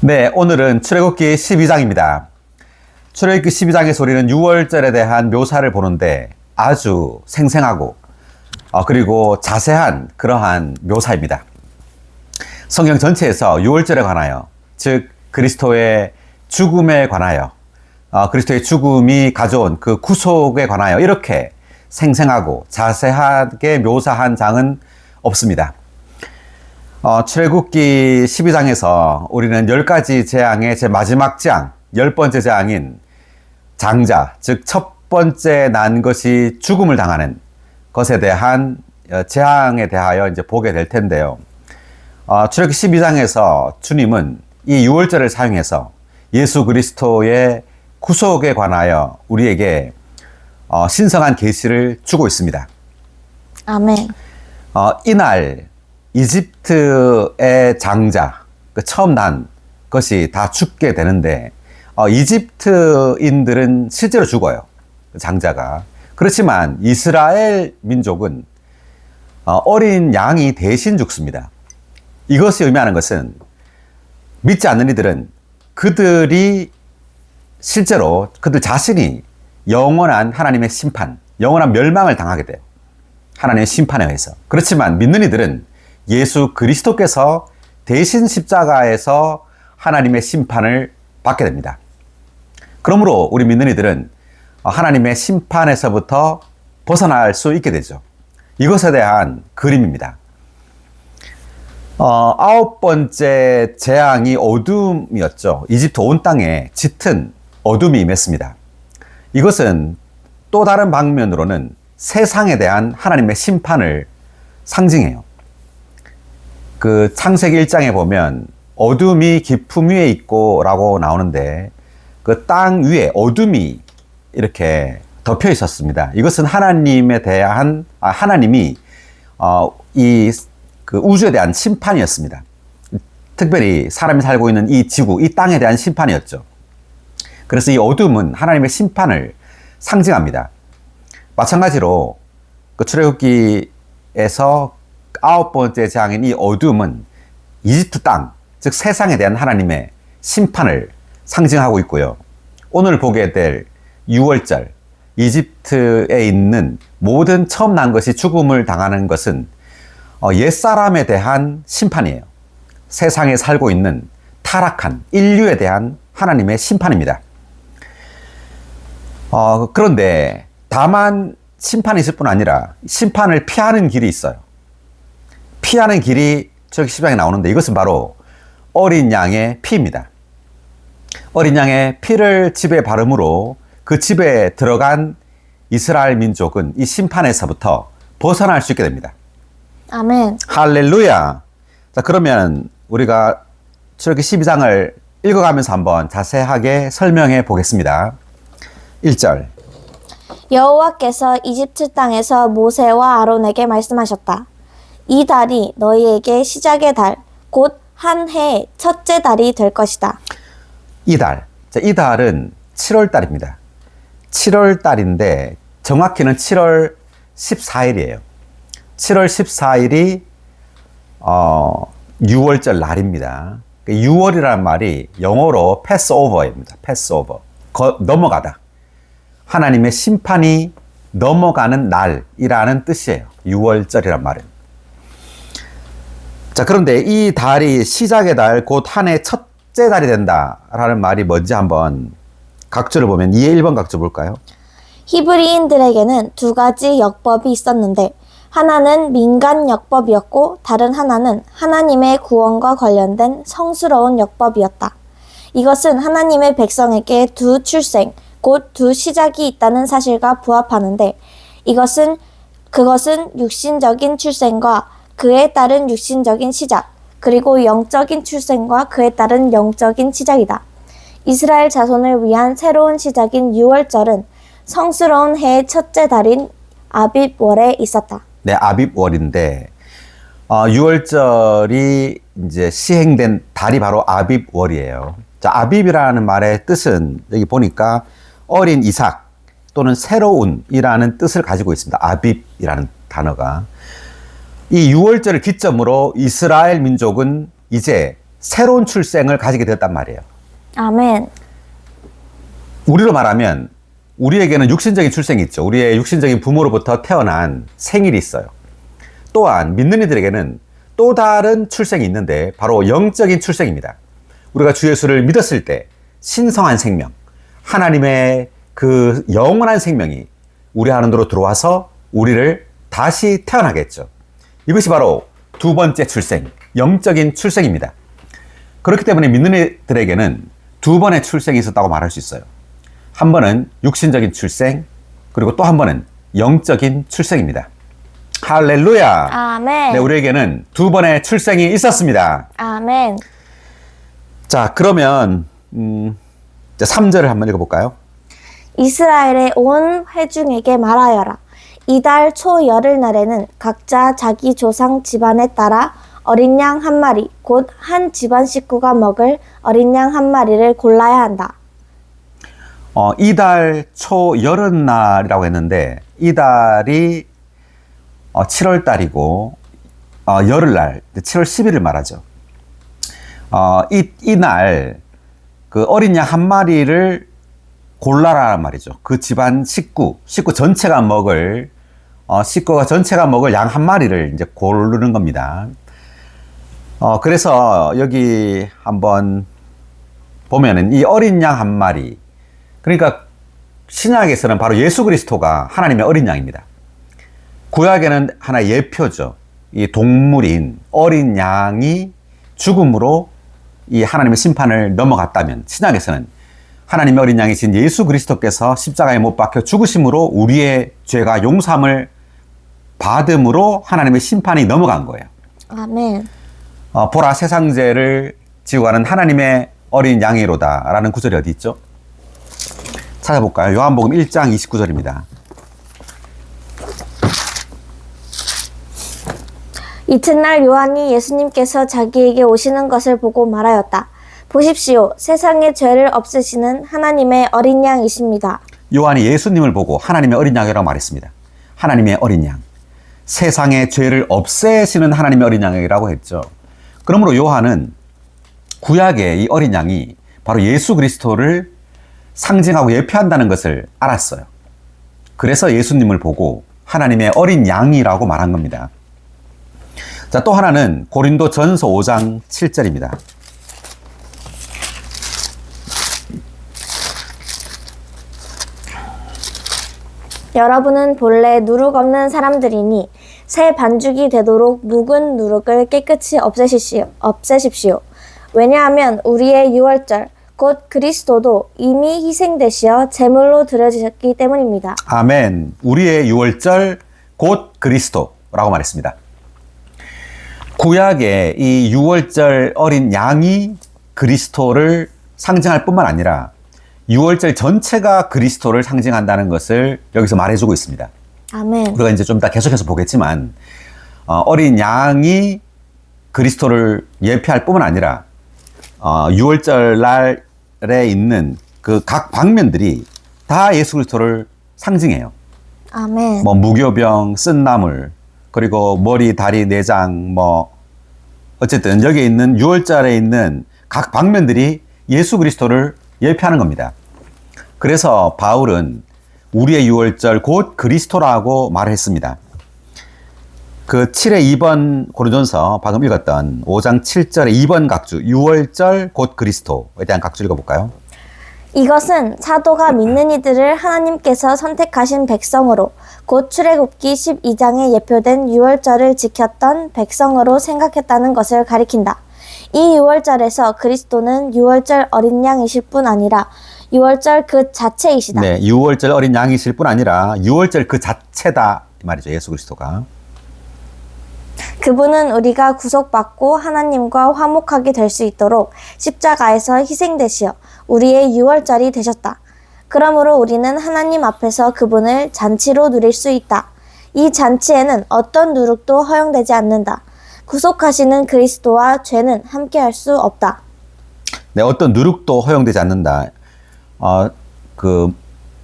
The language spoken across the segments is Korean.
네, 오늘은 출애굽기 12장입니다. 출애굽기 12장에서 우리는 6월절에 대한 묘사를 보는데 아주 생생하고 그리고 자세한 그러한 묘사입니다. 성경 전체에서 6월절에 관하여, 즉 그리스도의 죽음에 관하여, 그리스도의 죽음이 가져온 그 구속에 관하여 이렇게 생생하고 자세하게 묘사한 장은 없습니다. 출애굽기 12장에서 우리는 10가지 재앙의 제 마지막 재앙, 10번째 재앙인 장자, 즉 첫 번째 난 것이 죽음을 당하는 것에 대한 재앙에 대하여 이제 보게 될 텐데요. 출애굽기 12장에서 주님은 이 6월절을 사용해서 예수 그리스도의 구속에 관하여 우리에게 신성한 계시를 주고 있습니다. 아멘. 이날 이집트의 장자, 처음 난 것이 다 죽게 되는데 이집트인들은 실제로 죽어요. 장자가. 그렇지만 이스라엘 민족은 어린 양이 대신 죽습니다. 이것이 의미하는 것은 믿지 않는 이들은 그들이 실제로 그들 자신이 영원한 하나님의 심판, 영원한 멸망을 당하게 돼요. 하나님의 심판에 의해서. 그렇지만 믿는 이들은 예수 그리스도께서 대신 십자가에서 하나님의 심판을 받게 됩니다. 그러므로 우리 믿는 이들은 하나님의 심판에서부터 벗어날 수 있게 되죠. 이것에 대한 그림입니다. 9번째 재앙이 어둠이었죠. 이집트 온 땅에 짙은 어둠이 임했습니다. 이것은 또 다른 방면으로는 세상에 대한 하나님의 심판을 상징해요. 그 창세기 1장에 보면 어둠이 깊음 위에 있고 라고 나오는데 그 땅 위에 어둠이 이렇게 덮여 있었습니다. 이것은 하나님에 대한, 하나님이 이 그 우주에 대한 심판이었습니다. 특별히 사람이 살고 있는 이 지구, 이 땅에 대한 심판이었죠. 그래서 이 어둠은 하나님의 심판을 상징합니다. 마찬가지로 그 출애굽기에서 9번째 재앙인 이 어둠은 이집트 땅, 즉 세상에 대한 하나님의 심판을 상징하고 있고요. 오늘 보게 될 6월절, 이집트에 있는 모든 처음 난 것이 죽음을 당하는 것은 옛사람에 대한 심판이에요. 세상에 살고 있는 타락한 인류에 대한 하나님의 심판입니다. 그런데 다만 심판이 있을 뿐 아니라 심판을 피하는 길이 있어요. 피하는 길이 출애굽기 10장에 나오는데 이것은 바로 어린 양의 피입니다. 어린 양의 피를 집에 바름으로 그 집에 들어간 이스라엘 민족은 이 심판에서부터 벗어날 수 있게 됩니다. 아멘. 할렐루야. 자, 그러면 우리가 출애굽기 12장을 읽어가면서 한번 자세하게 설명해 보겠습니다. 1절. 여호와께서 이집트 땅에서 모세와 아론에게 말씀하셨다. 이 달이 너희에게 시작의 달, 곧 한 해의 첫째 달이 될 것이다. 이 달. 자, 이 달은 7월 달입니다. 7월 달인데 정확히는 7월 14일이에요. 7월 14일이 6월절 날입니다. 6월이라는 말이 영어로 패스오버입니다. 패스오버. 넘어가다. 하나님의 심판이 넘어가는 날이라는 뜻이에요. 6월절이란 말은. 자, 그런데 이 달이 시작의 달, 곧 한 해 첫째 달이 된다라는 말이 뭔지 한번 각주를 보면 2의 1번 각주 볼까요? 히브리인들에게는 두 가지 역법이 있었는데 하나는 민간 역법이었고 다른 하나는 하나님의 구원과 관련된 성스러운 역법이었다. 이것은 하나님의 백성에게 두 출생, 곧 두 시작이 있다는 사실과 부합하는데 그것은 육신적인 출생과 그에 따른 육신적인 시작, 그리고 영적인 출생과 그에 따른 영적인 시작이다. 이스라엘 자손을 위한 새로운 시작인 6월절은 성스러운 해의 첫째 달인 아빕월에 있었다. 네, 아빕월인데 6월절이 이제 시행된 달이 바로 아빕월이에요. 자, 아빕이라는 말의 뜻은 여기 보니까 어린 이삭 또는 새로운이라는 뜻을 가지고 있습니다. 아빕이라는 단어가. 이 6월절을 기점으로 이스라엘 민족은 이제 새로운 출생을 가지게 되었단 말이에요. 아멘. 우리로 말하면 우리에게는 육신적인 출생이 있죠. 우리의 육신적인 부모로부터 태어난 생일이 있어요. 또한 믿는 이들에게는 또 다른 출생이 있는데 바로 영적인 출생입니다. 우리가 주 예수를 믿었을 때 신성한 생명, 하나님의 그 영원한 생명이 우리 안으로 들어와서 우리를 다시 태어나게 했죠. 이것이 바로 두 번째 출생, 영적인 출생입니다. 그렇기 때문에 믿는 이들에게는 두 번의 출생이 있었다고 말할 수 있어요. 한 번은 육신적인 출생, 그리고 또 한 번은 영적인 출생입니다. 할렐루야! 아멘. 네, 우리에게는 두 번의 출생이 있었습니다. 아멘. 자, 그러면 3절을 한번 읽어볼까요? 이스라엘의 온 회중에게 말하여라. 이달 초 열흘날에는 각자 자기 조상 집안에 따라 어린 양 한 마리, 곧 한 집안 식구가 먹을 어린 양 한 마리를 골라야 한다. 이달 초 열흘날이라고 했는데 이달이 7월 달이고 열흘날 7월 10일을 말하죠. 이날 그 어린 양 한 마리를 골라라는 말이죠. 그 집안 식구 전체가 먹을 식구가 전체가 먹을 양 한 마리를 이제 고르는 겁니다. 그래서 여기 한번 보면은 이 어린 양 한 마리, 그러니까 신약에서는 바로 예수 그리스도가 하나님의 어린 양입니다. 구약에는 하나의 예표죠. 이 동물인 어린 양이 죽음으로 이 하나님의 심판을 넘어갔다면, 신약에서는 하나님의 어린 양이신 예수 그리스도께서 십자가에 못 박혀 죽으심으로 우리의 죄가 용서함을 받음으로 하나님의 심판이 넘어간 거예요. 아멘. 보라, 세상 죄를 지고 가는 하나님의 어린 양이로다 라는 구절이 어디 있죠? 찾아볼까요? 요한복음 1장 29절입니다. 이튿날 요한이 예수님께서 자기에게 오시는 것을 보고 말하였다. 보십시오. 세상의 죄를 없애시는 하나님의 어린 양이십니다. 요한이 예수님을 보고 하나님의 어린 양이라고 말했습니다. 하나님의 어린 양. 세상의 죄를 없애시는 하나님의 어린 양이라고 했죠. 그러므로 요한은 구약의 이 어린 양이 바로 예수 그리스도를 상징하고 예표한다는 것을 알았어요. 그래서 예수님을 보고 하나님의 어린 양이라고 말한 겁니다. 자, 또 하나는 고린도 전서 5장 7절입니다. 여러분은 본래 누룩 없는 사람들이니 새 반죽이 되도록 묵은 누룩을 깨끗이 없애십시오. 왜냐하면 우리의 유월절 곧 그리스도도 이미 희생되시어 제물로 드려지셨기 때문입니다. 아멘. 우리의 유월절 곧 그리스도라고 말했습니다. 구약의 이 유월절 어린 양이 그리스도를 상징할 뿐만 아니라 유월절 전체가 그리스도를 상징한다는 것을 여기서 말해주고 있습니다. 아멘. 우리가 이제 좀 이따 계속해서 보겠지만 어린 양이 그리스도를 예표할 뿐만 아니라 유월절 날에 있는 그 각 방면들이 다 예수 그리스도를 상징해요. 아멘. 뭐 무교병, 쓴나물, 그리고 머리, 다리, 내장, 어쨌든 여기에 있는 유월절에 있는 각 방면들이 예수 그리스도를 예표하는 겁니다. 그래서 바울은 우리의 유월절 곧 그리스도라고 말을 했습니다. 그 7의 2번 고린도전서 방금 읽었던 5장 7절의 2번 각주 유월절 곧 그리스도에 대한 각주 읽어볼까요? 이것은 사도가 믿는 이들을 하나님께서 선택하신 백성으로 곧 출애굽기 12장에 예표된 유월절을 지켰던 백성으로 생각했다는 것을 가리킨다. 이 유월절에서 그리스도는 유월절 어린 양이실 뿐 아니라 유월절 그 자체이시다. 네, 유월절 어린 양이실 뿐 아니라 유월절 그 자체다 이 말이죠. 예수 그리스도가. 그분은 우리가 구속받고 하나님과 화목하게 될 수 있도록 십자가에서 희생되시어 우리의 유월절이 되셨다. 그러므로 우리는 하나님 앞에서 그분을 잔치로 누릴 수 있다. 이 잔치에는 어떤 누룩도 허용되지 않는다. 구속하시는 그리스도와 죄는 함께할 수 없다. 네, 어떤 누룩도 허용되지 않는다. 그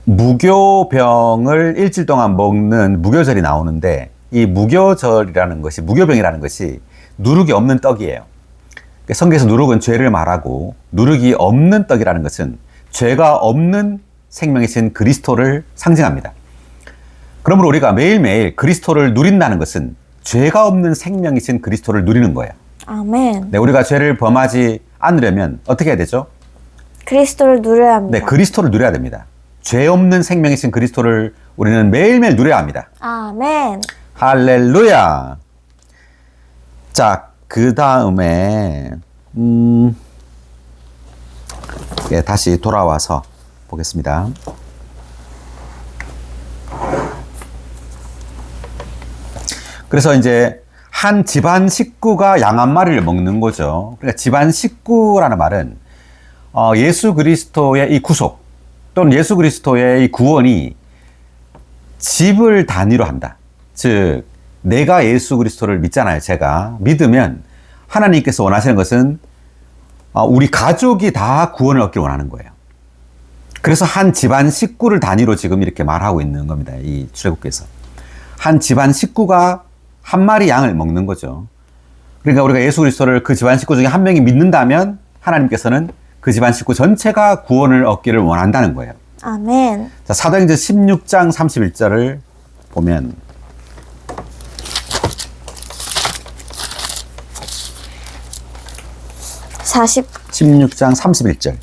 무교병을 일주일 동안 먹는 무교절이 나오는데 이 무교절이라는 것이, 무교병이라는 것이 누룩이 없는 떡이에요. 성경에서 누룩은 죄를 말하고 누룩이 없는 떡이라는 것은 죄가 없는 생명이신 그리스도를 상징합니다. 그러므로 우리가 매일매일 그리스도를 누린다는 것은 죄가 없는 생명이신 그리스도를 누리는 거예요. 아멘. 네, 우리가 죄를 범하지 않으려면 어떻게 해야 되죠? 그리스도를 누려야 합니다. 네, 그리스도를 누려야 됩니다. 죄 없는 생명이신 그리스도를 우리는 매일매일 누려야 합니다. 아멘. 할렐루야. 자, 그 다음에 예, 다시 돌아와서 보겠습니다. 그래서 이제 한 집안 식구가 양 한 마리를 먹는 거죠. 그러니까 집안 식구라는 말은 예수 그리스도의 이 구속 또는 예수 그리스도의 이 구원이 집을 단위로 한다. 즉 내가 예수 그리스도를 믿잖아요. 제가 믿으면 하나님께서 원하시는 것은 우리 가족이 다 구원을 얻기를 원하는 거예요. 그래서 한 집안 식구를 단위로 지금 이렇게 말하고 있는 겁니다. 이 출애굽기에서 한 집안 식구가 한 마리 양을 먹는 거죠. 그러니까 우리가 예수 그리스도를 그 집안 식구 중에 한 명이 믿는다면 하나님께서는 그 집안 식구 전체가 구원을 얻기를 원한다는 거예요. 아멘. 자, 사도행전 16장 31절을 보면 16장 31절.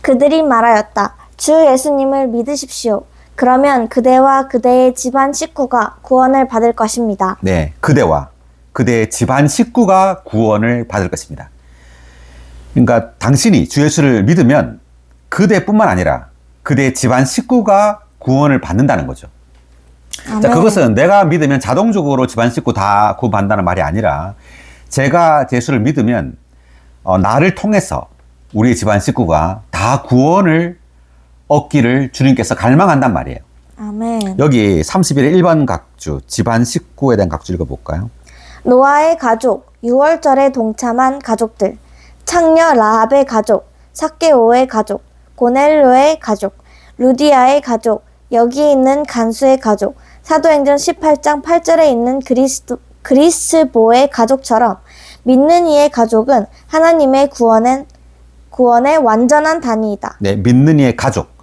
그들이 말하였다. 주 예수님을 믿으십시오. 그러면 그대와 그대의 집안 식구가 구원을 받을 것입니다. 네, 그대와 그대의 집안 식구가 구원을 받을 것입니다. 그러니까 당신이 주 예수를 믿으면 그대뿐만 아니라 그대의 집안 식구가 구원을 받는다는 거죠. 아멘. 자, 그것은 내가 믿으면 자동적으로 집안 식구 다 구원받는다는 말이 아니라 제가 예수를 믿으면 나를 통해서 우리 집안 식구가 다 구원을 얻기를 주님께서 갈망한단 말이에요. 아멘. 여기 31의 1번 각주, 집안 식구에 대한 각주 읽어볼까요? 노아의 가족, 유월절에 동참한 가족들, 창녀 라합의 가족, 삭개오의 가족, 고넬료의 가족, 루디아의 가족, 여기 있는 간수의 가족, 사도행전 18장 8절에 있는 그리스보의 가족처럼 믿는 이의 가족은 하나님의 구원의 완전한 단위이다. 네, 믿는 이의 가족.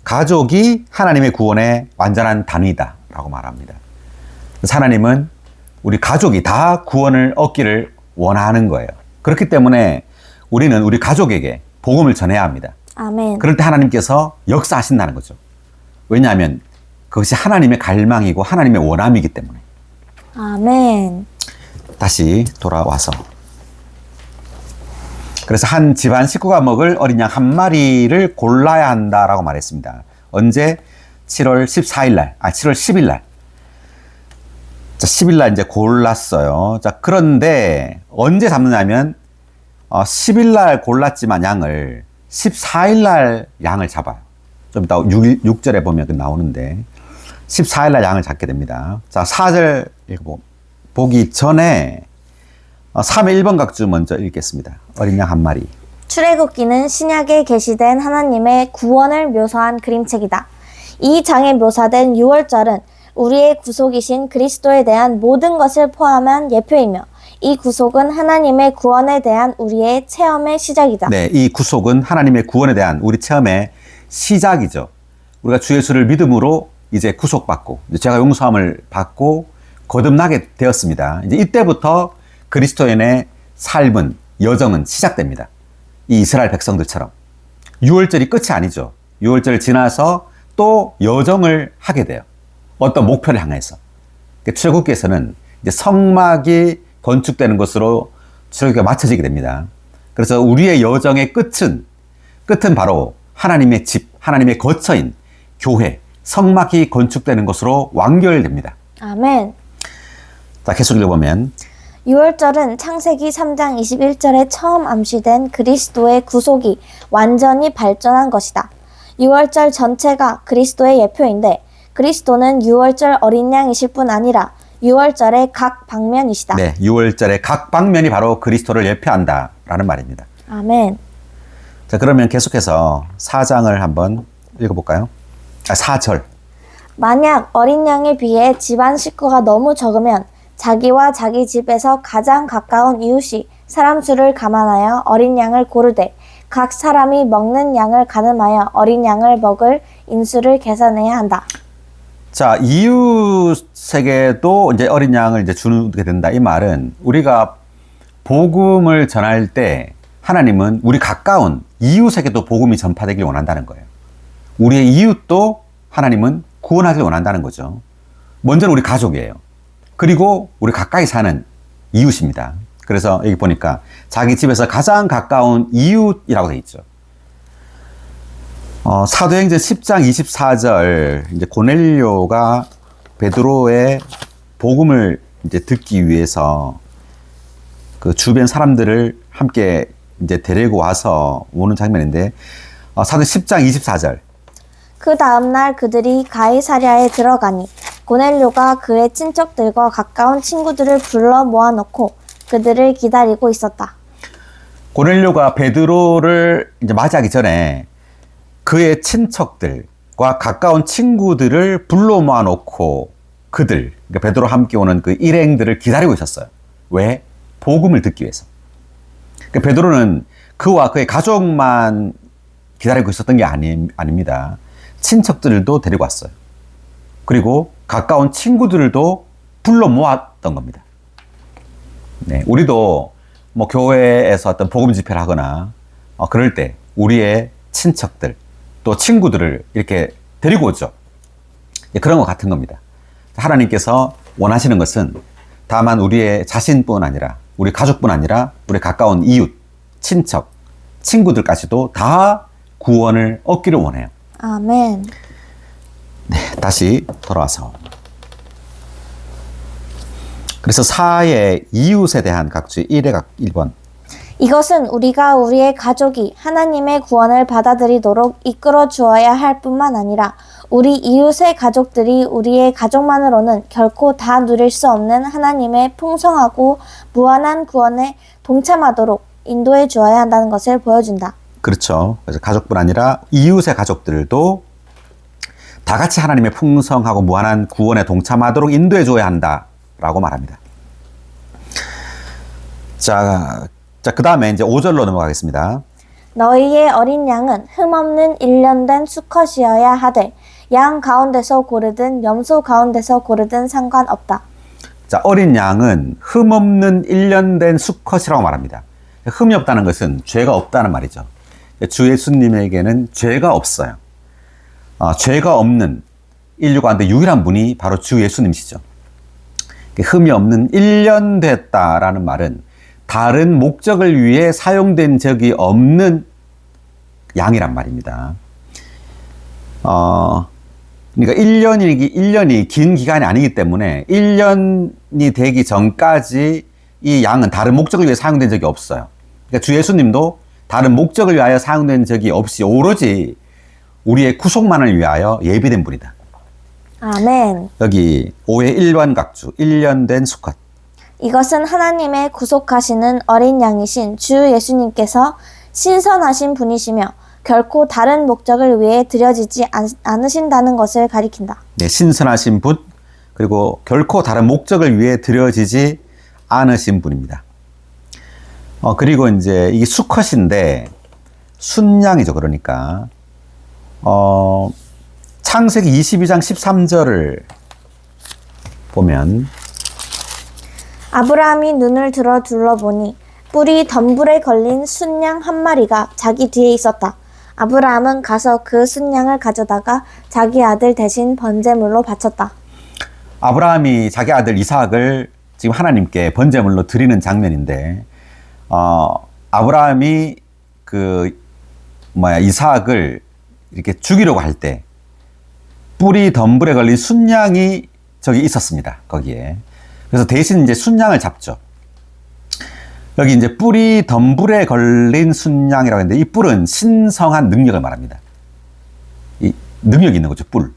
가족이 하나님의 구원의 완전한 단위다라고 말합니다. 그래서 하나님은 우리 가족이 다 구원을 얻기를 원하는 거예요. 그렇기 때문에 우리는 우리 가족에게 복음을 전해야 합니다. 아멘. 그럴 때 하나님께서 역사하신다는 거죠. 왜냐하면 그것이 하나님의 갈망이고 하나님의 원함이기 때문에. 아멘. 다시 돌아와서. 그래서 한 집안 식구가 먹을 어린 양 한 마리를 골라야 한다라고 말했습니다. 언제? 7월 14일 날, 7월 10일 날. 자, 10일 날 이제 골랐어요. 자, 그런데 언제 잡느냐면 10일 날 골랐지만 양을 14일 날 양을 잡아요. 좀 이따 6절에 보면 나오는데 14일 날 양을 잡게 됩니다. 자, 4절 보기 전에 3의 1번 각주 먼저 읽겠습니다. 어린 양 한 마리. 출애굽기는 신약에 계시된 하나님의 구원을 묘사한 그림책이다. 이 장에 묘사된 유월절은 우리의 구속이신 그리스도에 대한 모든 것을 포함한 예표이며 이 구속은 하나님의 구원에 대한 우리의 체험의 시작이다. 네, 이 구속은 하나님의 구원에 대한 우리 체험의 시작이죠. 우리가 주 예수를 믿음으로 이제 구속받고 제가 용서함을 받고 거듭나게 되었습니다. 이제 이때부터 그리스도인의 삶은 여정은 시작됩니다. 이 이스라엘 백성들처럼 6월절이 끝이 아니죠. 6월절을 지나서 또 여정을 하게 돼요. 어떤 목표를 향해서. 출애굽기에서는 이제 성막이 건축되는 것으로 출애굽기가 맞춰지게 됩니다. 그래서 우리의 여정의 끝은 바로 하나님의 집, 하나님의 거처인 교회, 성막이 건축되는 것으로 완결됩니다. 아멘. 자, 계속 읽어보면 유월절은 창세기 3장 21절에 처음 암시된 그리스도의 구속이 완전히 발전한 것이다. 유월절 전체가 그리스도의 예표인데 그리스도는 유월절 어린 양이실 뿐 아니라 유월절의 각 방면이시다. 네, 6월절의 각 방면이 바로 그리스도를 예표한다라는 말입니다. 아멘. 자, 그러면 계속해서 4장을 한번 읽어볼까요? 4절. 만약 어린 양에 비해 집안 식구가 너무 적으면 자기와 자기 집에서 가장 가까운 이웃이 사람 수를 감안하여 어린 양을 고르되 각 사람이 먹는 양을 가늠하여 어린 양을 먹을 인수를 계산해야 한다. 자, 이웃에게도 이제 어린 양을 이제 주게 된다. 이 말은 우리가 복음을 전할 때 하나님은 우리 가까운 이웃에게도 복음이 전파되길 원한다는 거예요. 우리의 이웃도 하나님은 구원하길 원한다는 거죠. 먼저는 우리 가족이에요. 그리고 우리 가까이 사는 이웃입니다. 그래서 여기 보니까 자기 집에서 가장 가까운 이웃이라고 되어 있죠. 사도행전 10장 24절, 이제 고넬료가 베드로의 복음을 이제 듣기 위해서 그 주변 사람들을 함께 이제 데리고 와서 오는 장면인데, 사도 10장 24절. 그 다음날 그들이 가이사랴에 들어가니 고넬료가 그의 친척들과 가까운 친구들을 불러 모아놓고 그들을 기다리고 있었다. 고넬료가 베드로를 이제 맞이하기 전에 그의 친척들과 가까운 친구들을 불러 모아놓고 그들, 그러니까 베드로와 함께 오는 그 일행들을 기다리고 있었어요. 왜? 복음을 듣기 위해서. 그러니까 베드로는 그와 그의 가족만 기다리고 있었던 게 아닙니다. 친척들도 데리고 왔어요. 그리고 가까운 친구들도 불러 모았던 겁니다. 네, 우리도 뭐 교회에서 어떤 복음 집회를 하거나 그럴 때 우리의 친척들 또 친구들을 이렇게 데리고 오죠. 그런 것 같은 겁니다. 하나님께서 원하시는 것은 다만 우리의 자신뿐 아니라 우리 가족뿐 아니라 우리 가까운 이웃, 친척, 친구들까지도 다 구원을 얻기를 원해요. 아멘. 네, 다시 돌아와서. 그래서 4의 이웃에 대한 각주의 1번. 이것은 우리가 우리의 가족이 하나님의 구원을 받아들이도록 이끌어 주어야 할 뿐만 아니라 우리 이웃의 가족들이 우리의 가족만으로는 결코 다 누릴 수 없는 하나님의 풍성하고 무한한 구원에 동참하도록 인도해 주어야 한다는 것을 보여준다. 그렇죠. 그래서 가족뿐 아니라 이웃의 가족들도 다 같이 하나님의 풍성하고 무한한 구원에 동참하도록 인도해 줘야 한다라고 말합니다. 자, 그 다음에 이제 5절로 넘어가겠습니다. 너희의 어린 양은 흠없는 일련된 수컷이어야 하되 양 가운데서 고르든 염소 가운데서 고르든 상관없다. 자, 어린 양은 흠없는 일련된 수컷이라고 말합니다. 흠이 없다는 것은 죄가 없다는 말이죠. 주 예수님에게는 죄가 없어요. 죄가 없는 인류 가운데 유일한 분이 바로 주 예수님이시죠. 흠이 없는 일련됐다라는 말은 다른 목적을 위해 사용된 적이 없는 양이란 말입니다. 그러니까 1년이 긴 기간이 아니기 때문에 1년이 되기 전까지 이 양은 다른 목적을 위해 사용된 적이 없어요. 그러니까 주 예수님도 다른 목적을 위하여 사용된 적이 없이 오로지 우리의 구속만을 위하여 예비된 분이다. 아멘. 여기 5의 1번 각주, 1년 수컷. 이것은 하나님의 구속하시는 어린 양이신 주 예수님께서 신선하신 분이시며 결코 다른 목적을 위해 드려지지 않으신다는 것을 가리킨다. 네, 신선하신 분, 그리고 결코 다른 목적을 위해 드려지지 않으신 분입니다. 그리고 이제 이게 수컷인데 순양이죠. 그러니까 창세기 22장 13절을 보면 아브라함이 눈을 들어 둘러보니 뿔이 덤불에 걸린 순양 한 마리가 자기 뒤에 있었다. 아브라함은 가서 그 순양을 가져다가 자기 아들 대신 번제물로 바쳤다. 아브라함이 자기 아들 이삭을 지금 하나님께 번제물로 드리는 장면인데, 아브라함이 이삭을 이렇게 죽이려고 할 때 뿔이 덤불에 걸린 순양이 저기 있었습니다. 거기에. 그래서 대신 이제 순양을 잡죠. 여기 이제 뿔이 덤불에 걸린 순양이라고 했는데 이 뿔은 신성한 능력을 말합니다. 이 능력이 있는 거죠, 뿔.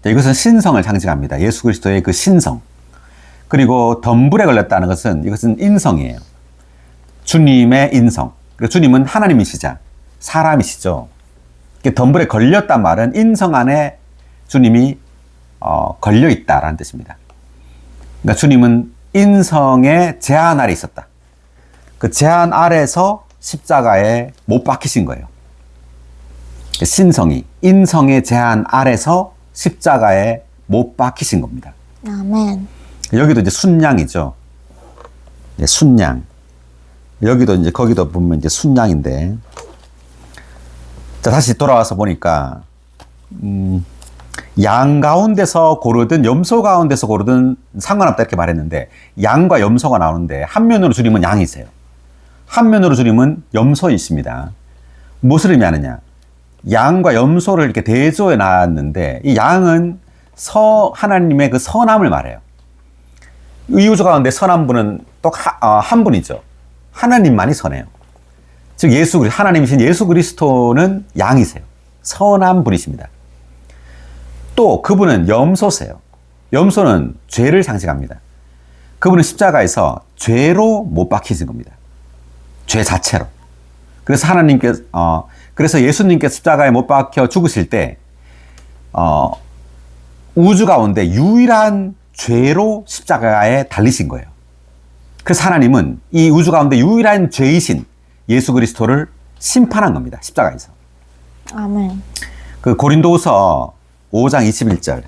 이것은 신성을 상징합니다. 예수 그리스도의 그 신성. 그리고 덤불에 걸렸다는 것은 이것은 인성이에요. 주님의 인성. 그리고 주님은 하나님이시자 사람이시죠. 덤불에 걸렸단 말은 인성 안에 주님이 걸려 있다라는 뜻입니다. 그러니까 주님은 인성에 제한 아래 있었다. 그 제한 아래서 십자가에 못 박히신 거예요. 신성이, 인성의 제한 아래서 십자가에 못 박히신 겁니다. 아멘. 여기도 이제 순양이죠. 네, 순양. 여기도 이제 거기도 보면 이제 순양인데. 자, 다시 돌아와서 보니까, 양 가운데서 고르든 염소 가운데서 고르든 상관없다 이렇게 말했는데, 양과 염소가 나오는데, 한 면으로 줄이면 양이세요. 한 면으로 줄이면 염소이십니다. 무엇을 의미하느냐? 양과 염소를 이렇게 대조해 놨는데, 이 양은 하나님의 그 선함을 말해요. 이 우주 가운데 선한 분은 또 한 분이죠. 하나님만이 선해요. 즉 하나님이신 예수 그리스도는 양이세요. 선한 분이십니다. 또 그분은 염소세요. 염소는 죄를 상징합니다. 그분은 십자가에서 죄로 못 박히신 겁니다. 죄 자체로. 그래서 그래서 예수님께서 십자가에 못 박혀 죽으실 때 우주 가운데 유일한 죄로 십자가에 달리신 거예요. 그래서 하나님은 이 우주 가운데 유일한 죄이신 예수 그리스도를 심판한 겁니다. 십자가에서. 아멘. 그 고린도후서 5장 21절.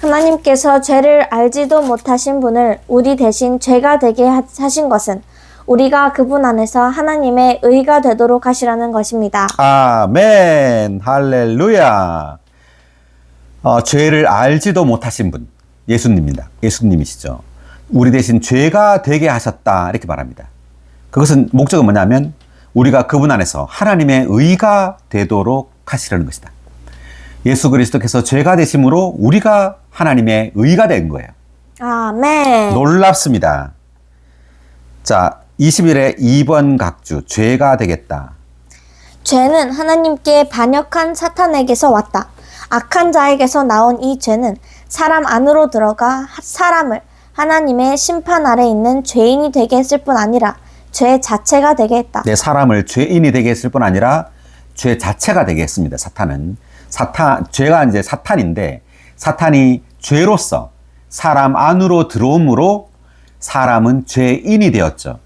하나님께서 죄를 알지도 못하신 분을 우리 대신 죄가 되게 하신 것은 우리가 그분 안에서 하나님의 의가 되도록 하시라는 것입니다. 아멘. 할렐루야. 죄를 알지도 못하신 분, 예수님입니다. 예수님이시죠. 우리 대신 죄가 되게 하셨다 이렇게 말합니다. 그것은 목적은 뭐냐면 우리가 그분 안에서 하나님의 의가 되도록 하시려는 것이다. 예수 그리스도께서 죄가 되심으로 우리가 하나님의 의가 된 거예요. 아멘. 놀랍습니다. 자, 21의 2번 각주, 죄가 되겠다. 죄는 하나님께 반역한 사탄에게서 왔다. 악한 자에게서 나온 이 죄는 사람 안으로 들어가 사람을 하나님의 심판 아래 있는 죄인이 되게 했을 뿐 아니라 죄 자체가 되게 했다. 네, 사람을 죄인이 되게 했을 뿐 아니라 죄 자체가 되게 했습니다. 죄가 이제 사탄인데 사탄이 죄로서 사람 안으로 들어옴으로 사람은 죄인이 되었죠.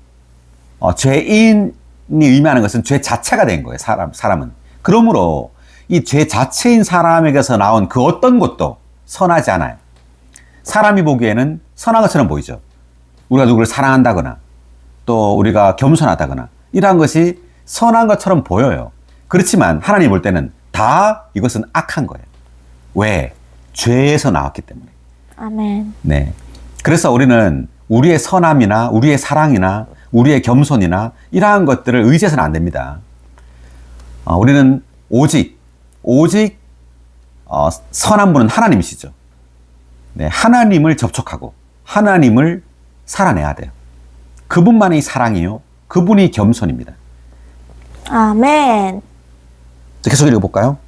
죄인이 의미하는 것은 죄 자체가 된 거예요. 사람은. 그러므로 이 죄 자체인 사람에게서 나온 그 어떤 것도 선하지 않아요. 사람이 보기에는 선한 것처럼 보이죠. 우리가 누구를 사랑한다거나 또 우리가 겸손하다거나 이러한 것이 선한 것처럼 보여요. 그렇지만 하나님 볼 때는 다 이것은 악한 거예요. 왜? 죄에서 나왔기 때문에. 아멘. 네. 그래서 우리는 우리의 선함이나 우리의 사랑이나 우리의 겸손이나 이러한 것들을 의지해서는 안 됩니다. 우리는 오직 선한 분은 하나님이시죠. 네, 하나님을 접촉하고 하나님을 살아내야 돼요. 그분만이 사랑이요. 그분이 겸손입니다. 아멘. 계속 읽어볼까요?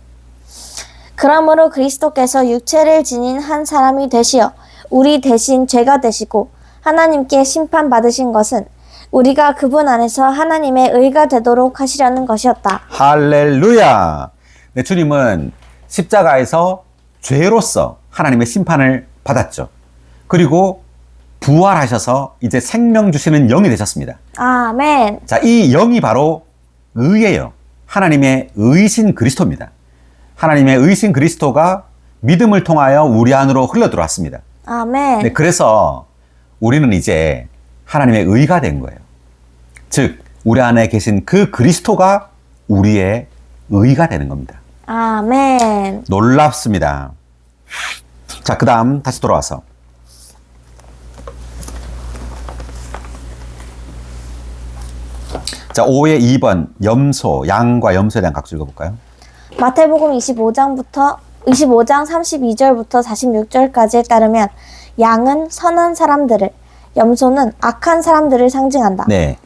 그러므로 그리스도께서 육체를 지닌 한 사람이 되시어 우리 대신 죄가 되시고 하나님께 심판받으신 것은 우리가 그분 안에서 하나님의 의가 되도록 하시려는 것이었다. 할렐루야. 네, 주님은 십자가에서 죄로서 하나님의 심판을 받았죠. 그리고 부활하셔서 이제 생명 주시는 영이 되셨습니다. 아멘. 자, 이 영이 바로 의예요. 하나님의 의신 그리스도입니다. 하나님의 의신 그리스도가 믿음을 통하여 우리 안으로 흘러 들어왔습니다. 아멘. 네, 그래서 우리는 이제 하나님의 의가 된 거예요. 즉, 우리 안에 계신 그 그리스도가 우리의 의가 되는 겁니다. 아멘. 놀랍습니다. 자, 그 다음 다시 돌아와서 자, 5의 2번 염소, 양과 염소에 대한 각주 읽어볼까요? 마태복음 25장 32절부터 46절까지에 따르면 양은 선한 사람들을, 염소는 악한 사람들을 상징한다. 네.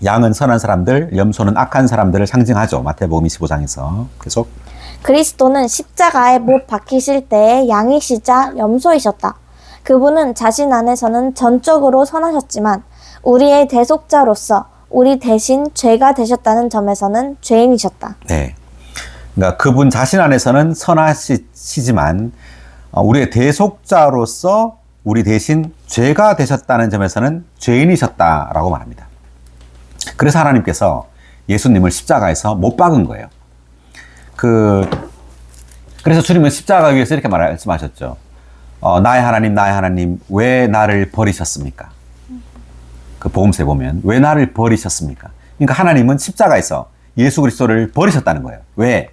양은 선한 사람들, 염소는 악한 사람들을 상징하죠. 마태복음 25장에서. 계속. 그리스도는 십자가에 못 박히실 때의 양이시자 염소이셨다. 그분은 자신 안에서는 전적으로 선하셨지만 우리의 대속자로서 우리 대신 죄가 되셨다는 점에서는 죄인이셨다. 네. 그러니까 그분 자신 안에서는 선하시지만 우리의 대속자로서 우리 대신 죄가 되셨다는 점에서는 죄인이셨다라고 말합니다. 그래서 하나님께서 예수님을 십자가에서 못 박은 거예요. 그래서 주님은 십자가 위에서 이렇게 말씀하셨죠. 나의 하나님, 왜 나를 버리셨습니까? 그 복음서에 보면 왜 나를 버리셨습니까? 그러니까 하나님은 십자가에서 예수 그리스도를 버리셨다는 거예요. 왜?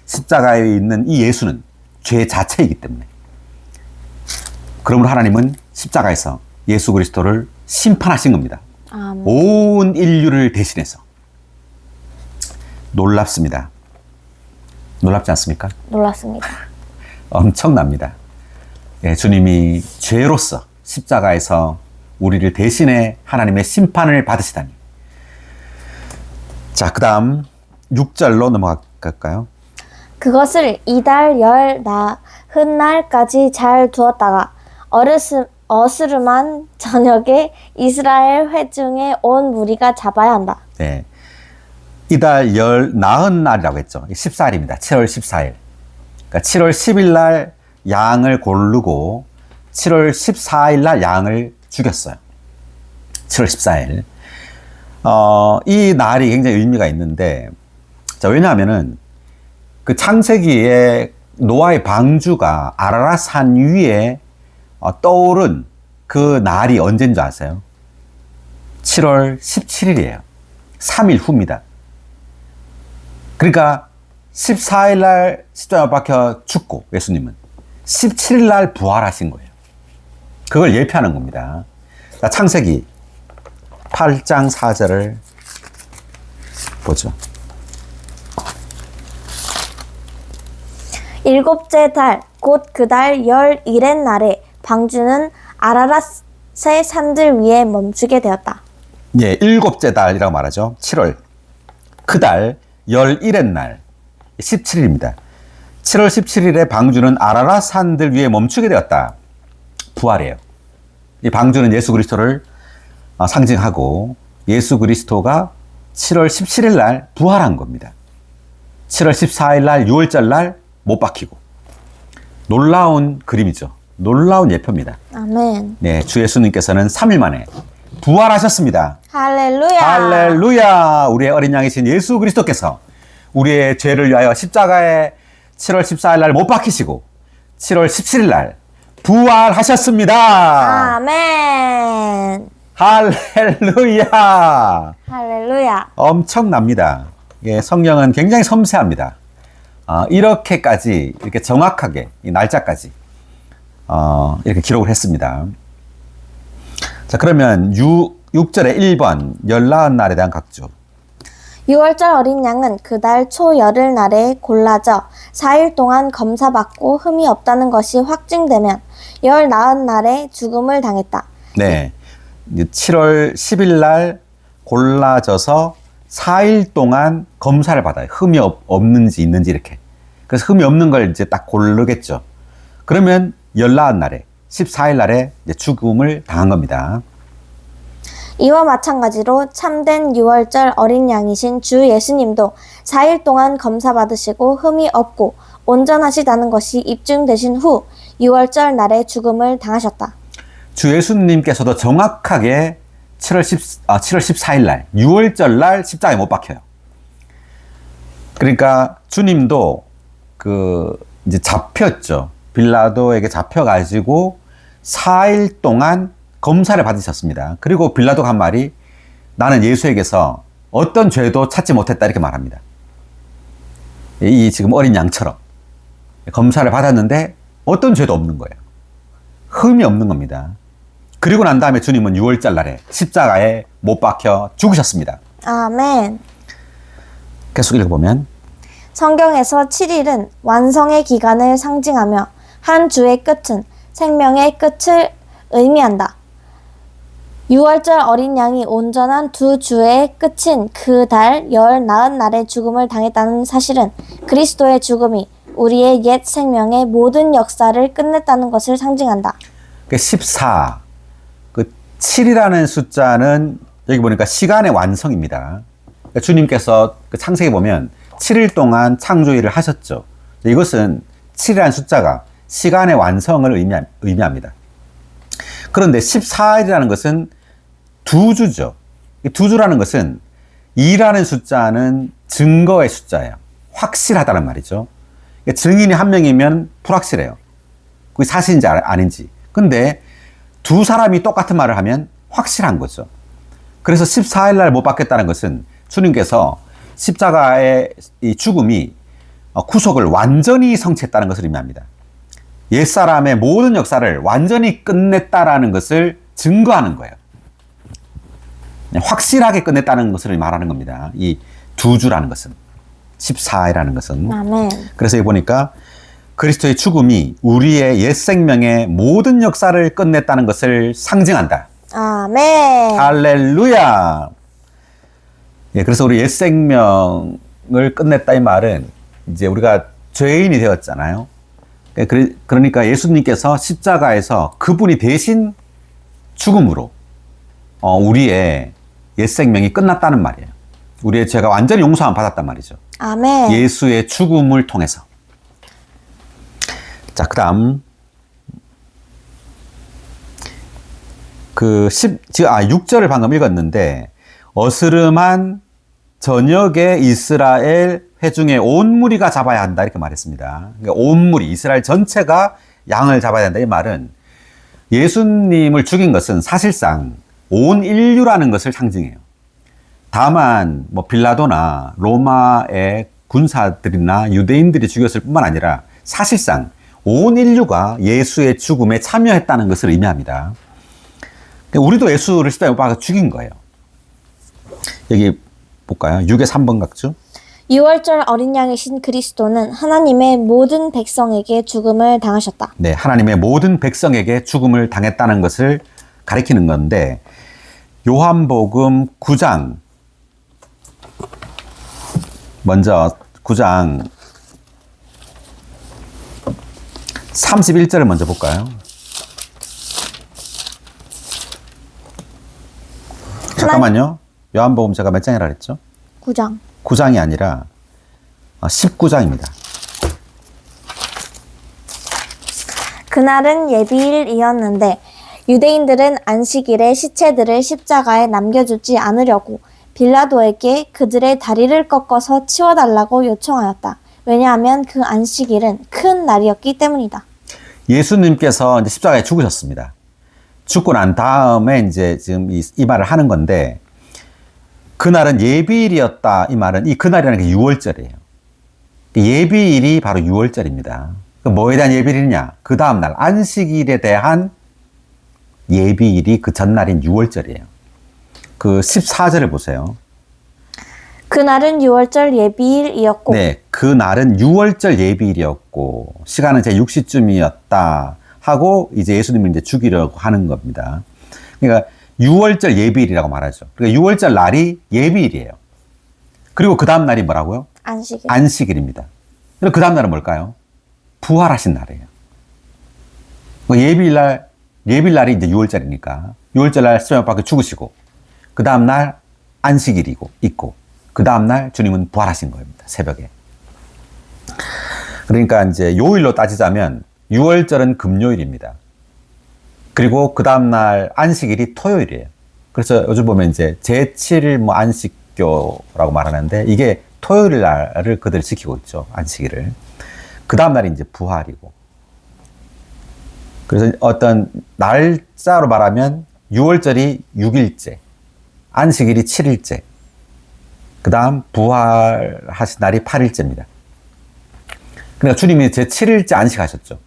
십자가에 있는 이 예수는 죄 자체이기 때문에. 그러므로 하나님은 십자가에서 예수 그리스도를 심판하신 겁니다. 아멘. 온 인류를 대신해서. 놀랍습니다. 놀랍지 않습니까? 놀랐습니다. 엄청납니다. 예, 주님이 죄로서 십자가에서 우리를 대신해 하나님의 심판을 받으시다니. 자, 그 다음 6절로 넘어갈까요? 그것을 이달 열 나흔 날까지 잘 두었다가 어스름한 저녁에 이스라엘 회중의 온 무리가 잡아야 한다. 네. 이달 열 나흔 날이라고 했죠. 14일입니다. 7월 14일. 그러니까 7월 10일 날 양을 고르고 7월 14일 날 양을 죽였어요. 7월 14일. 이 날이 굉장히 의미가 있는데, 자, 왜냐하면은 그 창세기에 노아의 방주가 아라랏 산 위에 떠오른 그 날이 언제인 줄 아세요? 7월 17일이에요. 3일 후입니다. 그러니까 14일 날 십자가에 박혀 죽고 예수님은 17일 날 부활하신 거예요. 그걸 예표하는 겁니다. 자, 창세기 8장 4절을 보죠. 일곱째 달 곧 그 달 열 일의 날에 방주는 아라랏의 산들 위에 멈추게 되었다. 예, 일곱째 달이라고 말하죠. 7월. 그 달 11의 날 17일입니다. 7월 17일에 방주는 아라랏 산들 위에 멈추게 되었다. 부활이에요. 이 방주는 예수 그리스도를 상징하고 예수 그리스도가 7월 17일 날 부활한 겁니다. 7월 14일 날 6월절 날 못 박히고. 놀라운 그림이죠. 놀라운 예표입니다. 아멘. 네, 주 예수님께서는 3일 만에 부활하셨습니다. 할렐루야. 할렐루야! 우리의 어린 양이신 예수 그리스도께서 우리의 죄를 위하여 십자가에 7월 14일 날 못 박히시고 7월 17일 날 부활하셨습니다. 아멘. 할렐루야! 할렐루야. 엄청납니다. 예, 성경은 굉장히 섬세합니다. 이렇게까지 이렇게 정확하게 이 날짜까지 이렇게 기록을 했습니다. 자, 그러면 6절의 1번 열나흔 날에 대한 각주. 6월절 어린 양은 그달 초열흘 날에 골라져 4일 동안 검사받고 흠이 없다는 것이 확증되면 열 나흔 날에 죽음을 당했다. 네. 7월 10일 날 골라져서 4일 동안 검사를 받아요. 흠이 없는지 있는지 이렇게. 그래서 흠이 없는 걸 이제 딱 고르겠죠. 그러면 열나흔 날에 14일 날에 이제 죽음을 당한 겁니다. 이와 마찬가지로 참된 6월절 어린 양이신 주 예수님도 4일 동안 검사받으시고 흠이 없고 온전하시다는 것이 입증되신 후 6월절 날에 죽음을 당하셨다. 주 예수님께서도 정확하게 7월 14일 날, 6월절 날 십자가에 못 박혀요. 그러니까 주님도 이제 잡혔죠. 빌라도에게 잡혀가지고 4일 동안 검사를 받으셨습니다. 그리고 빌라도가 한 말이 나는 예수에게서 어떤 죄도 찾지 못했다 이렇게 말합니다. 이 지금 어린 양처럼 검사를 받았는데 어떤 죄도 없는 거예요. 흠이 없는 겁니다. 그리고 난 다음에 주님은 6월절 날에 십자가에 못 박혀 죽으셨습니다. 아멘. 계속 읽어보면 성경에서 7일은 완성의 기간을 상징하며 한 주의 끝은 생명의 끝을 의미한다. 6월절 어린 양이 온전한 두 주의 끝인 그 달 열 나흔 날에 죽음을 당했다는 사실은 그리스도의 죽음이 우리의 옛 생명의 모든 역사를 끝냈다는 것을 상징한다. 14, 7이라는 숫자는 여기 보니까 시간의 완성입니다. 주님께서 창세기 보면 7일 동안 창조일을 하셨죠. 이것은 7이라는 숫자가 시간의 완성을 의미합니다. 그런데 14일이라는 것은 두 주죠. 이 두 주라는 것은 2라는 숫자는 증거의 숫자예요. 확실하다는 말이죠. 증인이 한 명이면 불확실해요. 그게 사실인지 아닌지. 근데 두 사람이 똑같은 말을 하면 확실한 거죠. 그래서 14일 날 못 박겠다는 것은 주님께서 십자가의 이 죽음이 구속을 완전히 성취했다는 것을 의미합니다. 옛사람의 모든 역사를 완전히 끝냈다라는 것을 증거하는 거예요. 확실하게 끝냈다는 것을 말하는 겁니다. 이 두 주라는 것은, 14일이라는 것은. 아멘. 그래서 여기 보니까 그리스도의 죽음이 우리의 옛 생명의 모든 역사를 끝냈다는 것을 상징한다. 아멘. 할렐루야. 예, 그래서 우리 옛 생명을 끝냈다 이 말은 이제 우리가 죄인이 되었잖아요. 그러니까 예수님께서 십자가에서 그분이 대신 죽음으로 우리의 옛 생명이 끝났다는 말이에요. 우리의 죄가 완전히 용서함 받았단 말이죠. 아멘. 예수의 죽음을 통해서. 자, 그 다음. 6절을 방금 읽었는데, 어스름한 저녁에 이스라엘 회중의 온 무리가 잡아야 한다. 이렇게 말했습니다. 그러니까 온 무리, 이스라엘 전체가 양을 잡아야 한다. 이 말은 예수님을 죽인 것은 사실상 온 인류라는 것을 상징해요. 다만 뭐 빌라도나 로마의 군사들이나 유대인들이 죽였을 뿐만 아니라 사실상 온 인류가 예수의 죽음에 참여했다는 것을 의미합니다. 우리도 예수를 십자가에 못 박아서 죽인 거예요. 여기 볼까요? 6의 3번 각주. 6월절 어린 양이신 그리스도는 하나님의 모든 백성에게 죽음을 당하셨다. 네, 하나님의 모든 백성에게 죽음을 당했다는 것을 가리키는 건데, 요한복음 9장, 먼저 9장 31절을 먼저 볼까요? 잠깐만요. 요한복음 제가 몇 장이라 그랬죠? 9장. 9장이 아니라 19장입니다. 그날은 예비일이었는데 유대인들은 안식일에 시체들을 십자가에 남겨주지 않으려고 빌라도에게 그들의 다리를 꺾어서 치워달라고 요청하였다. 왜냐하면 그 안식일은 큰 날이었기 때문이다. 예수님께서 이제 십자가에 죽으셨습니다. 죽고 난 다음에 이제 지금 이 말을 하는 건데, 그날은 예비일이었다. 이 말은 이 그날이라는 게 6월절이에요. 예비일이 바로 6월절입니다. 뭐에 대한 예비일이냐? 그 다음날 안식일에 대한 예비일이 그 전날인 6월절이에요. 그 14절을 보세요. 그날은 6월절 예비일이었고 네, 그날은 6월절 예비일이었고 시간은 제 6시쯤이었다 하고 이제 예수님을 이제 죽이려고 하는 겁니다. 그러니까 6월절 예비일이라고 말하죠. 그러니까 6월절 날이 예비일이에요. 그리고 그 다음 날이 뭐라고요? 안식일. 안식일입니다. 그리고 그 다음 날은 뭘까요? 부활하신 날이에요. 예비일날이 이제 6월절이니까 6월절 날 십자가에 못 박혀 죽으시고 그 다음 날 안식일이고 있고 그 다음 날 주님은 부활하신 겁니다. 새벽에. 그러니까 이제 요일로 따지자면 6월절은 금요일입니다. 그리고 그 다음 날 안식일이 토요일이에요. 그래서 요즘 보면 이제 제7일 뭐 안식교라고 말하는데 이게 토요일 날을 그들 지키고 있죠. 안식일을. 그 다음 날이 이제 부활이고. 그래서 어떤 날짜로 말하면 6월절이 6일째, 안식일이 7일째, 그 다음 부활하신 날이 8일째입니다. 그러니까 주님이 제 7일째 안식하셨죠.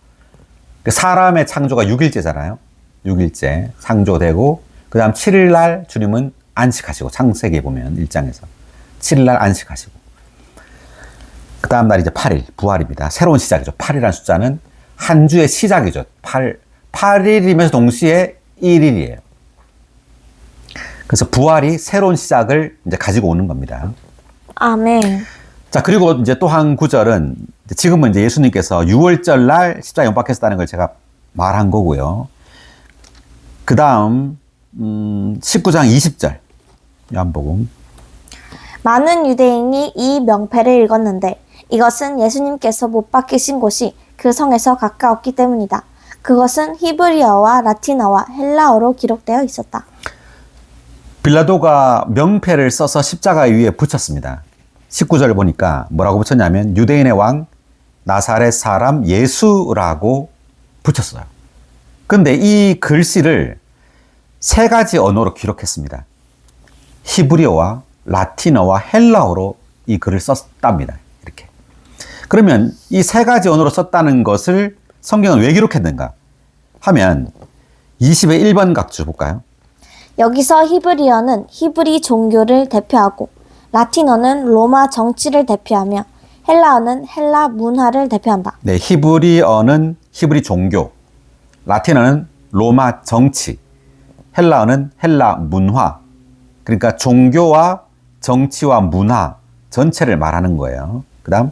사람의 창조가 6일째잖아요. 6일째 창조되고 그 다음 7일날 주님은 안식하시고 창세기에 보면 1장에서 7일날 안식하시고 그 다음 날 이제 8일 부활입니다. 새로운 시작이죠. 8이라는 숫자는 한 주의 시작이죠. 8일이면서 동시에 1일이에요. 그래서 부활이 새로운 시작을 이제 가지고 오는 겁니다. 아멘. 자, 그리고 이제 또 한 구절은 지금은 이제 예수님께서 6월절 날 십자가에 못 박혔다는 걸 제가 말한 거고요. 그 다음 19장 20절 요한복음. 많은 유대인이 이 명패를 읽었는데 이것은 예수님께서 못 박히신 곳이 그 성에서 가까웠기 때문이다. 그것은 히브리어와 라틴어와 헬라어로 기록되어 있었다. 빌라도가 명패를 써서 십자가 위에 붙였습니다. 19절 보니까 뭐라고 붙였냐면 유대인의 왕 나사렛 사람 예수라고 붙였어요. 근데 이 글씨를 세 가지 언어로 기록했습니다. 히브리어와 라틴어와 헬라어로 이 글을 썼답니다. 이렇게. 그러면 이 세 가지 언어로 썼다는 것을 성경은 왜 기록했는가 하면 20의 1번 각주 볼까요? 여기서 히브리어는 히브리 종교를 대표하고 라틴어는 로마 정치를 대표하며 헬라어는 헬라 문화를 대표한다. 네, 히브리어는 히브리 종교, 라틴어는 로마 정치, 헬라어는 헬라 문화. 그러니까 종교와 정치와 문화 전체를 말하는 거예요. 그다음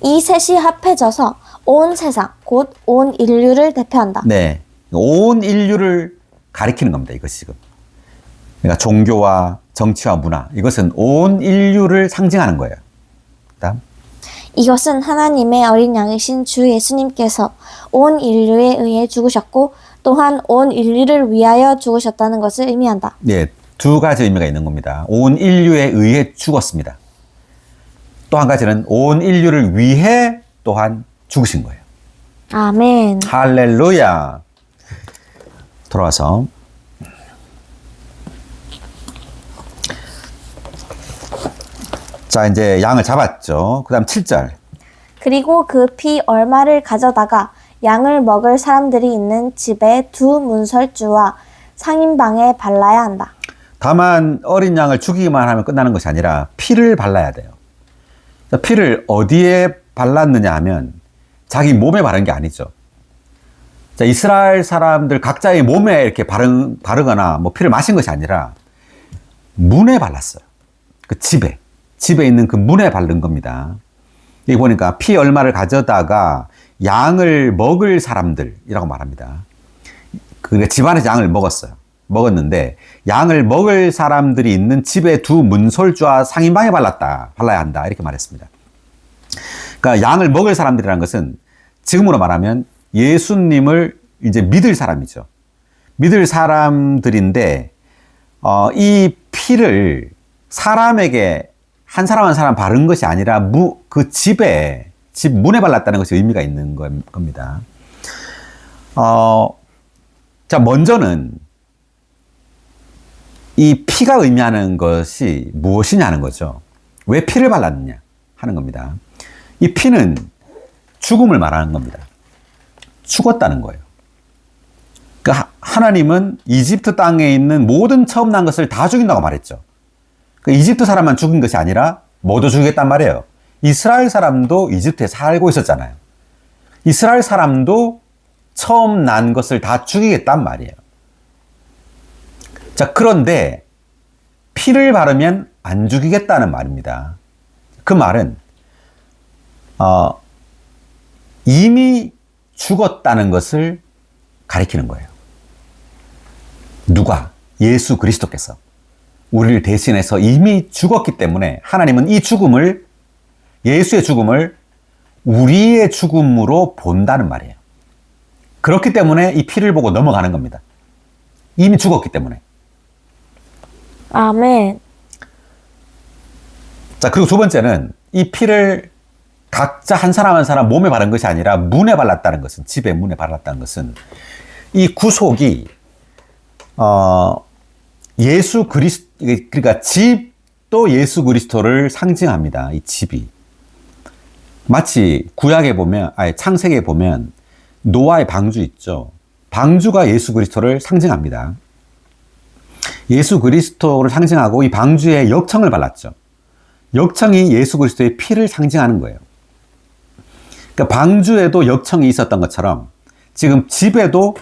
이 셋이 합해져서 온 세상, 곧 온 인류를 대표한다. 네, 온 인류를 가리키는 겁니다. 이것이 지금. 그러니까 종교와 정치와 문화 이것은 온 인류를 상징하는 거예요. 그다음 이것은 하나님의 어린 양이신 주 예수님께서 온 인류에 의해 죽으셨고 또한 온 인류를 위하여 죽으셨다는 것을 의미한다. 네, 두 가지 의미가 있는 겁니다. 온 인류에 의해 죽었습니다. 또 한 가지는 온 인류를 위해 또한 죽으신 거예요. 아멘. 할렐루야. 돌아와서 자, 이제 양을 잡았죠. 그 다음 7절. 그리고 그 피 얼마를 가져다가 양을 먹을 사람들이 있는 집의 두 문설주와 상인방에 발라야 한다. 다만 어린 양을 죽이기만 하면 끝나는 것이 아니라 피를 발라야 돼요. 피를 어디에 발랐느냐 하면 자기 몸에 바른 게 아니죠. 자, 이스라엘 사람들 각자의 몸에 이렇게 바르거나 뭐 피를 마신 것이 아니라 문에 발랐어요. 그 집에 있는 그 문에 바른 겁니다. 여기 보니까 피 얼마를 가져다가 양을 먹을 사람들이라고 말합니다. 그러니까 집안에서 양을 먹었는데 양을 먹을 사람들이 있는 집의 두 문설주와 상인방에 발라야 한다. 이렇게 말했습니다. 그러니까 양을 먹을 사람들이라는 것은 지금으로 말하면 예수님을 이제 믿을 사람이죠. 믿을 사람들인데 이 피를 사람에게 한 사람 한 사람 바른 것이 아니라 그 집 문에 발랐다는 것이 의미가 있는 겁니다. 자, 먼저는 이 피가 의미하는 것이 무엇이냐는 거죠. 왜 피를 발랐느냐 하는 겁니다. 이 피는 죽음을 말하는 겁니다. 죽었다는 거예요. 그러니까 하나님은 이집트 땅에 있는 모든 처음 난 것을 다 죽인다고 말했죠. 그러니까 이집트 사람만 죽인 것이 아니라 모두 죽이겠단 말이에요. 이스라엘 사람도 이집트에 살고 있었잖아요. 이스라엘 사람도 처음 난 것을 다 죽이겠단 말이에요. 자, 그런데 피를 바르면 안 죽이겠다는 말입니다. 그 말은 이미 죽었다는 것을 가리키는 거예요. 누가? 예수 그리스도께서 우리를 대신해서 이미 죽었기 때문에 하나님은 이 죽음을, 예수의 죽음을 우리의 죽음으로 본다는 말이에요. 그렇기 때문에 이 피를 보고 넘어가는 겁니다. 이미 죽었기 때문에. 아멘. 자, 그리고 두 번째는 이 피를 각자 한 사람 한 사람 몸에 바른 것이 아니라 문에 발랐다는 것은, 집의 문에 발랐다는 것은 이 구속이 예수 그리스도, 그러니까 집도 예수 그리스도를 상징합니다. 이 집이. 마치 구약에 보면, 창세기에 보면 노아의 방주 있죠. 방주가 예수 그리스도를 상징합니다. 예수 그리스도를 상징하고 이 방주에 역청을 발랐죠. 역청이 예수 그리스도의 피를 상징하는 거예요. 그러니까 방주에도 역청이 있었던 것처럼 지금 집에도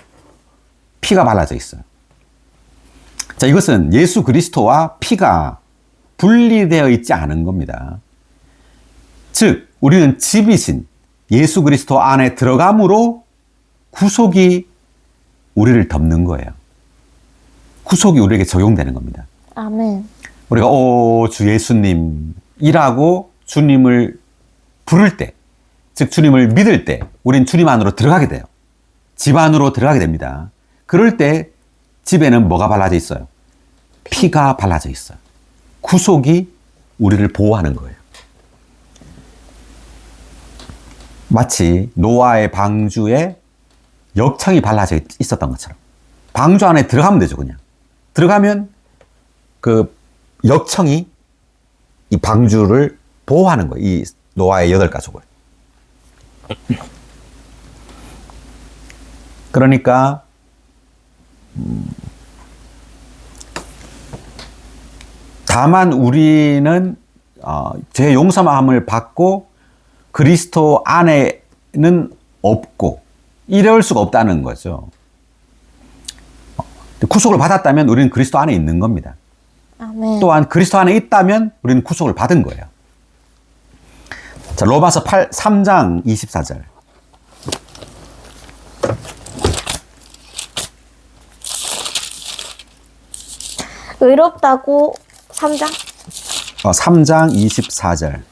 피가 발라져 있어요. 자, 이것은 예수 그리스도와 피가 분리되어 있지 않은 겁니다. 즉, 우리는 집이신 예수 그리스도 안에 들어감으로 구속이 우리를 덮는 거예요. 구속이 우리에게 적용되는 겁니다. 아멘. 우리가 주 예수님이라고 주님을 부를 때, 즉 주님을 믿을 때 우린 주님 안으로 들어가게 돼요. 집 안으로 들어가게 됩니다. 그럴 때 집에는 뭐가 발라져 있어요? 피가 발라져 있어요. 구속이 우리를 보호하는 거예요. 마치 노아의 방주에 역청이 발라져 있었던 것처럼 방주 안에 들어가면 되죠. 그냥 들어가면 그 역청이 이 방주를 보호하는 거예요. 이 노아의 8가족을. 그러니까 다만 우리는 죄 용서함을 받고 그리스도 안에는 없고 이럴 수가 없다는 거죠. 구속을 받았다면 우리는 그리스도 안에 있는 겁니다. 아멘. 또한 그리스도 안에 있다면 우리는 구속을 받은 거예요. 자, 로마서 3장 24절. 의롭다고 3장? 3장 24절.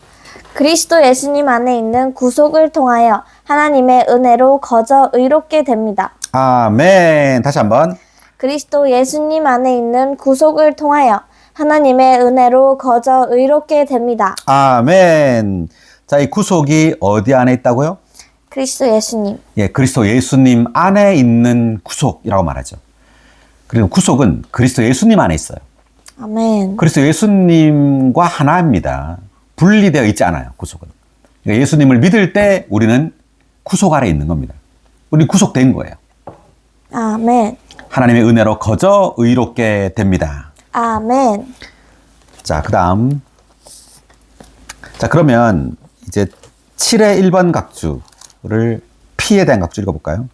그리스도 예수님 안에 있는 구속을 통하여 하나님의 은혜로 거저 의롭게 됩니다. 아멘. 다시 한번. 그리스도 예수님 안에 있는 구속을 통하여 하나님의 은혜로 거저 의롭게 됩니다. 아멘. 자, 이 구속이 어디 안에 있다고요? 그리스도 예수님. 예, 그리스도 예수님 안에 있는 구속이라고 말하죠. 그리고 구속은 그리스도 예수님 안에 있어요. 아멘. 그리스도 예수님과 하나입니다. 분리되어 있지 않아요, 구속은. 그러니까 예수님을 믿을 때 우리는 구속 아래 있는 겁니다. 우리 구속된 거예요. 아멘. 하나님의 은혜로 거저 의롭게 됩니다. 아멘. 자, 그 다음. 자, 그러면 이제 7의 1번 각주를 피에 대한 각주 읽어볼까요?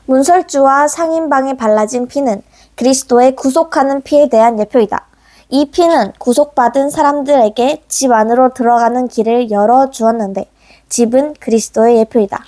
문설주와 상인방에 발라진 피는 그리스도의 구속하는 피에 대한 예표이다. 이 피는 구속받은 사람들에게 집 안으로 들어가는 길을 열어주었는데 집은 그리스도의 예표이다.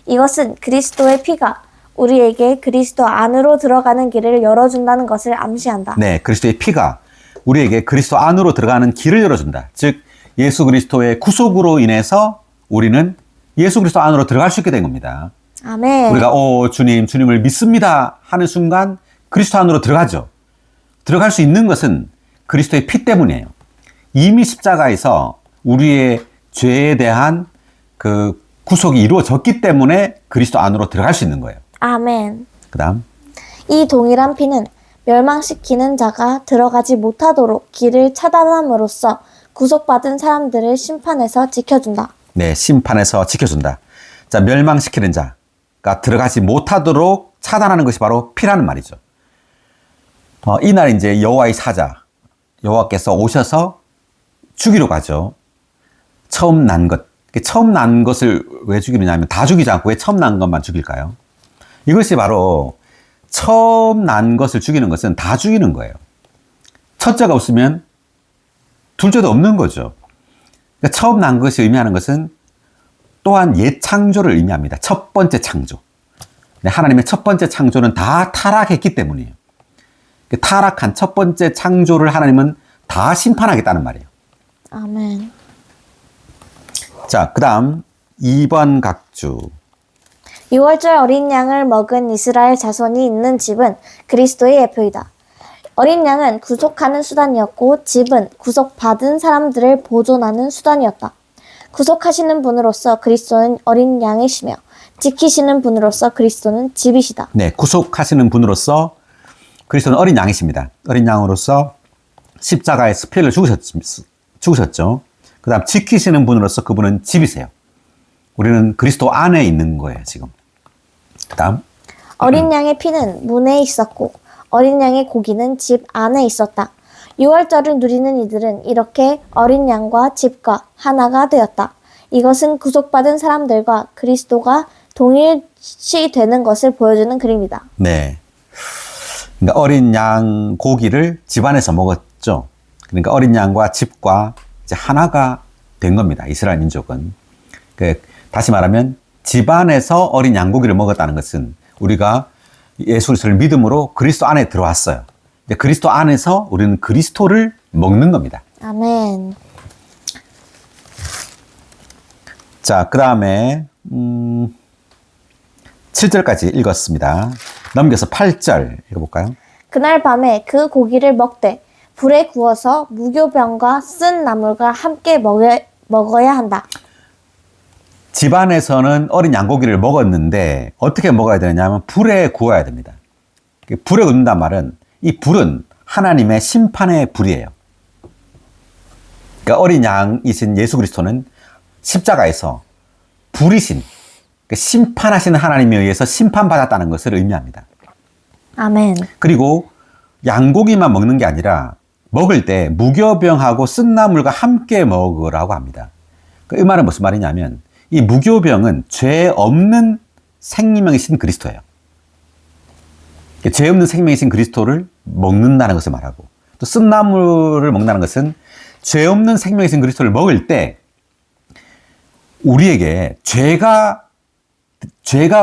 이것은 그리스도의 피가 우리에게 그리스도 안으로 들어가는 길을 열어준다는 것을 암시한다. 네, 그리스도의 피가 우리에게 그리스도 안으로 들어가는 길을 열어준다. 즉, 예수 그리스도의 구속으로 인해서 우리는 예수 그리스도 안으로 들어갈 수 있게 된 겁니다. 아멘. 우리가 주님을 믿습니다 하는 순간 그리스도 안으로 들어가죠. 들어갈 수 있는 것은 그리스도의 피 때문이에요. 이미 십자가에서 우리의 죄에 대한 그 구속이 이루어졌기 때문에 그리스도 안으로 들어갈 수 있는 거예요. 아멘. 그 다음. 이 동일한 피는 멸망시키는 자가 들어가지 못하도록 길을 차단함으로써 구속받은 사람들을 심판에서 지켜준다. 네, 심판에서 지켜준다. 자, 멸망시키는 자가 들어가지 못하도록 차단하는 것이 바로 피라는 말이죠. 이날 이제 여호와의 사자, 여호와께서 오셔서 죽이러 가죠. 처음 난 것. 처음 난 것을 왜 죽이느냐 하면 다 죽이지 않고 왜 처음 난 것만 죽일까요? 이것이 바로 처음 난 것을 죽이는 것은 다 죽이는 거예요. 첫째가 없으면 둘째도 없는 거죠. 그러니까 처음 난 것이 의미하는 것은 또한 옛 창조를 의미합니다. 첫 번째 창조. 하나님의 첫 번째 창조는 다 타락했기 때문이에요. 타락한 첫 번째 창조를 하나님은 다 심판하겠다는 말이에요. 아멘. 자, 그 다음 2번 각주. 6월절 어린 양을 먹은 이스라엘 자손이 있는 집은 그리스도의 예표이다. 어린 양은 구속하는 수단이었고 집은 구속받은 사람들을 보존하는 수단이었다. 구속하시는 분으로서 그리스도는 어린 양이시며 지키시는 분으로서 그리스도는 집이시다. 네, 구속하시는 분으로서 그리스도는 어린 양이십니다. 어린 양으로서 십자가에서 피를 죽으셨죠. 그 다음 지키시는 분으로서 그분은 집이세요. 우리는 그리스도 안에 있는 거예요, 지금. 그 다음. 어린 양의 피는 문에 있었고 어린 양의 고기는 집 안에 있었다. 6월절을 누리는 이들은 이렇게 어린 양과 집과 하나가 되었다. 이것은 구속받은 사람들과 그리스도가 동일시 되는 것을 보여주는 그림이다. 네. 그러니까 어린 양 고기를 집 안에서 먹었죠. 그러니까 어린 양과 집과 이제 하나가 된 겁니다. 이스라엘 민족은. 다시 말하면 집 안에서 어린 양 고기를 먹었다는 것은 우리가 예수 그리스도를 믿음으로 그리스도 안에 들어왔어요. 그리스도 안에서 우리는 그리스도를 먹는 겁니다. 아멘. 자, 그 다음에 7절까지 읽었습니다. 넘겨서 8절 읽어볼까요? 그날 밤에 그 고기를 먹되 불에 구워서 무교병과 쓴 나물과 함께 먹어야 한다. 집안에서는 어린 양고기를 먹었는데 어떻게 먹어야 되느냐면 불에 구워야 됩니다. 불에 굽는단 말은 이 불은 하나님의 심판의 불이에요. 그러니까 어린 양이신 예수 그리스도는 십자가에서 불이신 심판하시는 하나님에 의해서 심판받았다는 것을 의미합니다. 아멘. 그리고 양고기만 먹는 게 아니라 먹을 때 무교병하고 쓴나물과 함께 먹으라고 합니다. 이 말은 무슨 말이냐면 이 무교병은 죄 없는 생명이신 그리스도예요. 죄 없는 생명이신 그리스도를 먹는다는 것을 말하고 또 쓴나물을 먹는다는 것은 죄 없는 생명이신 그리스도를 먹을 때 우리에게 죄가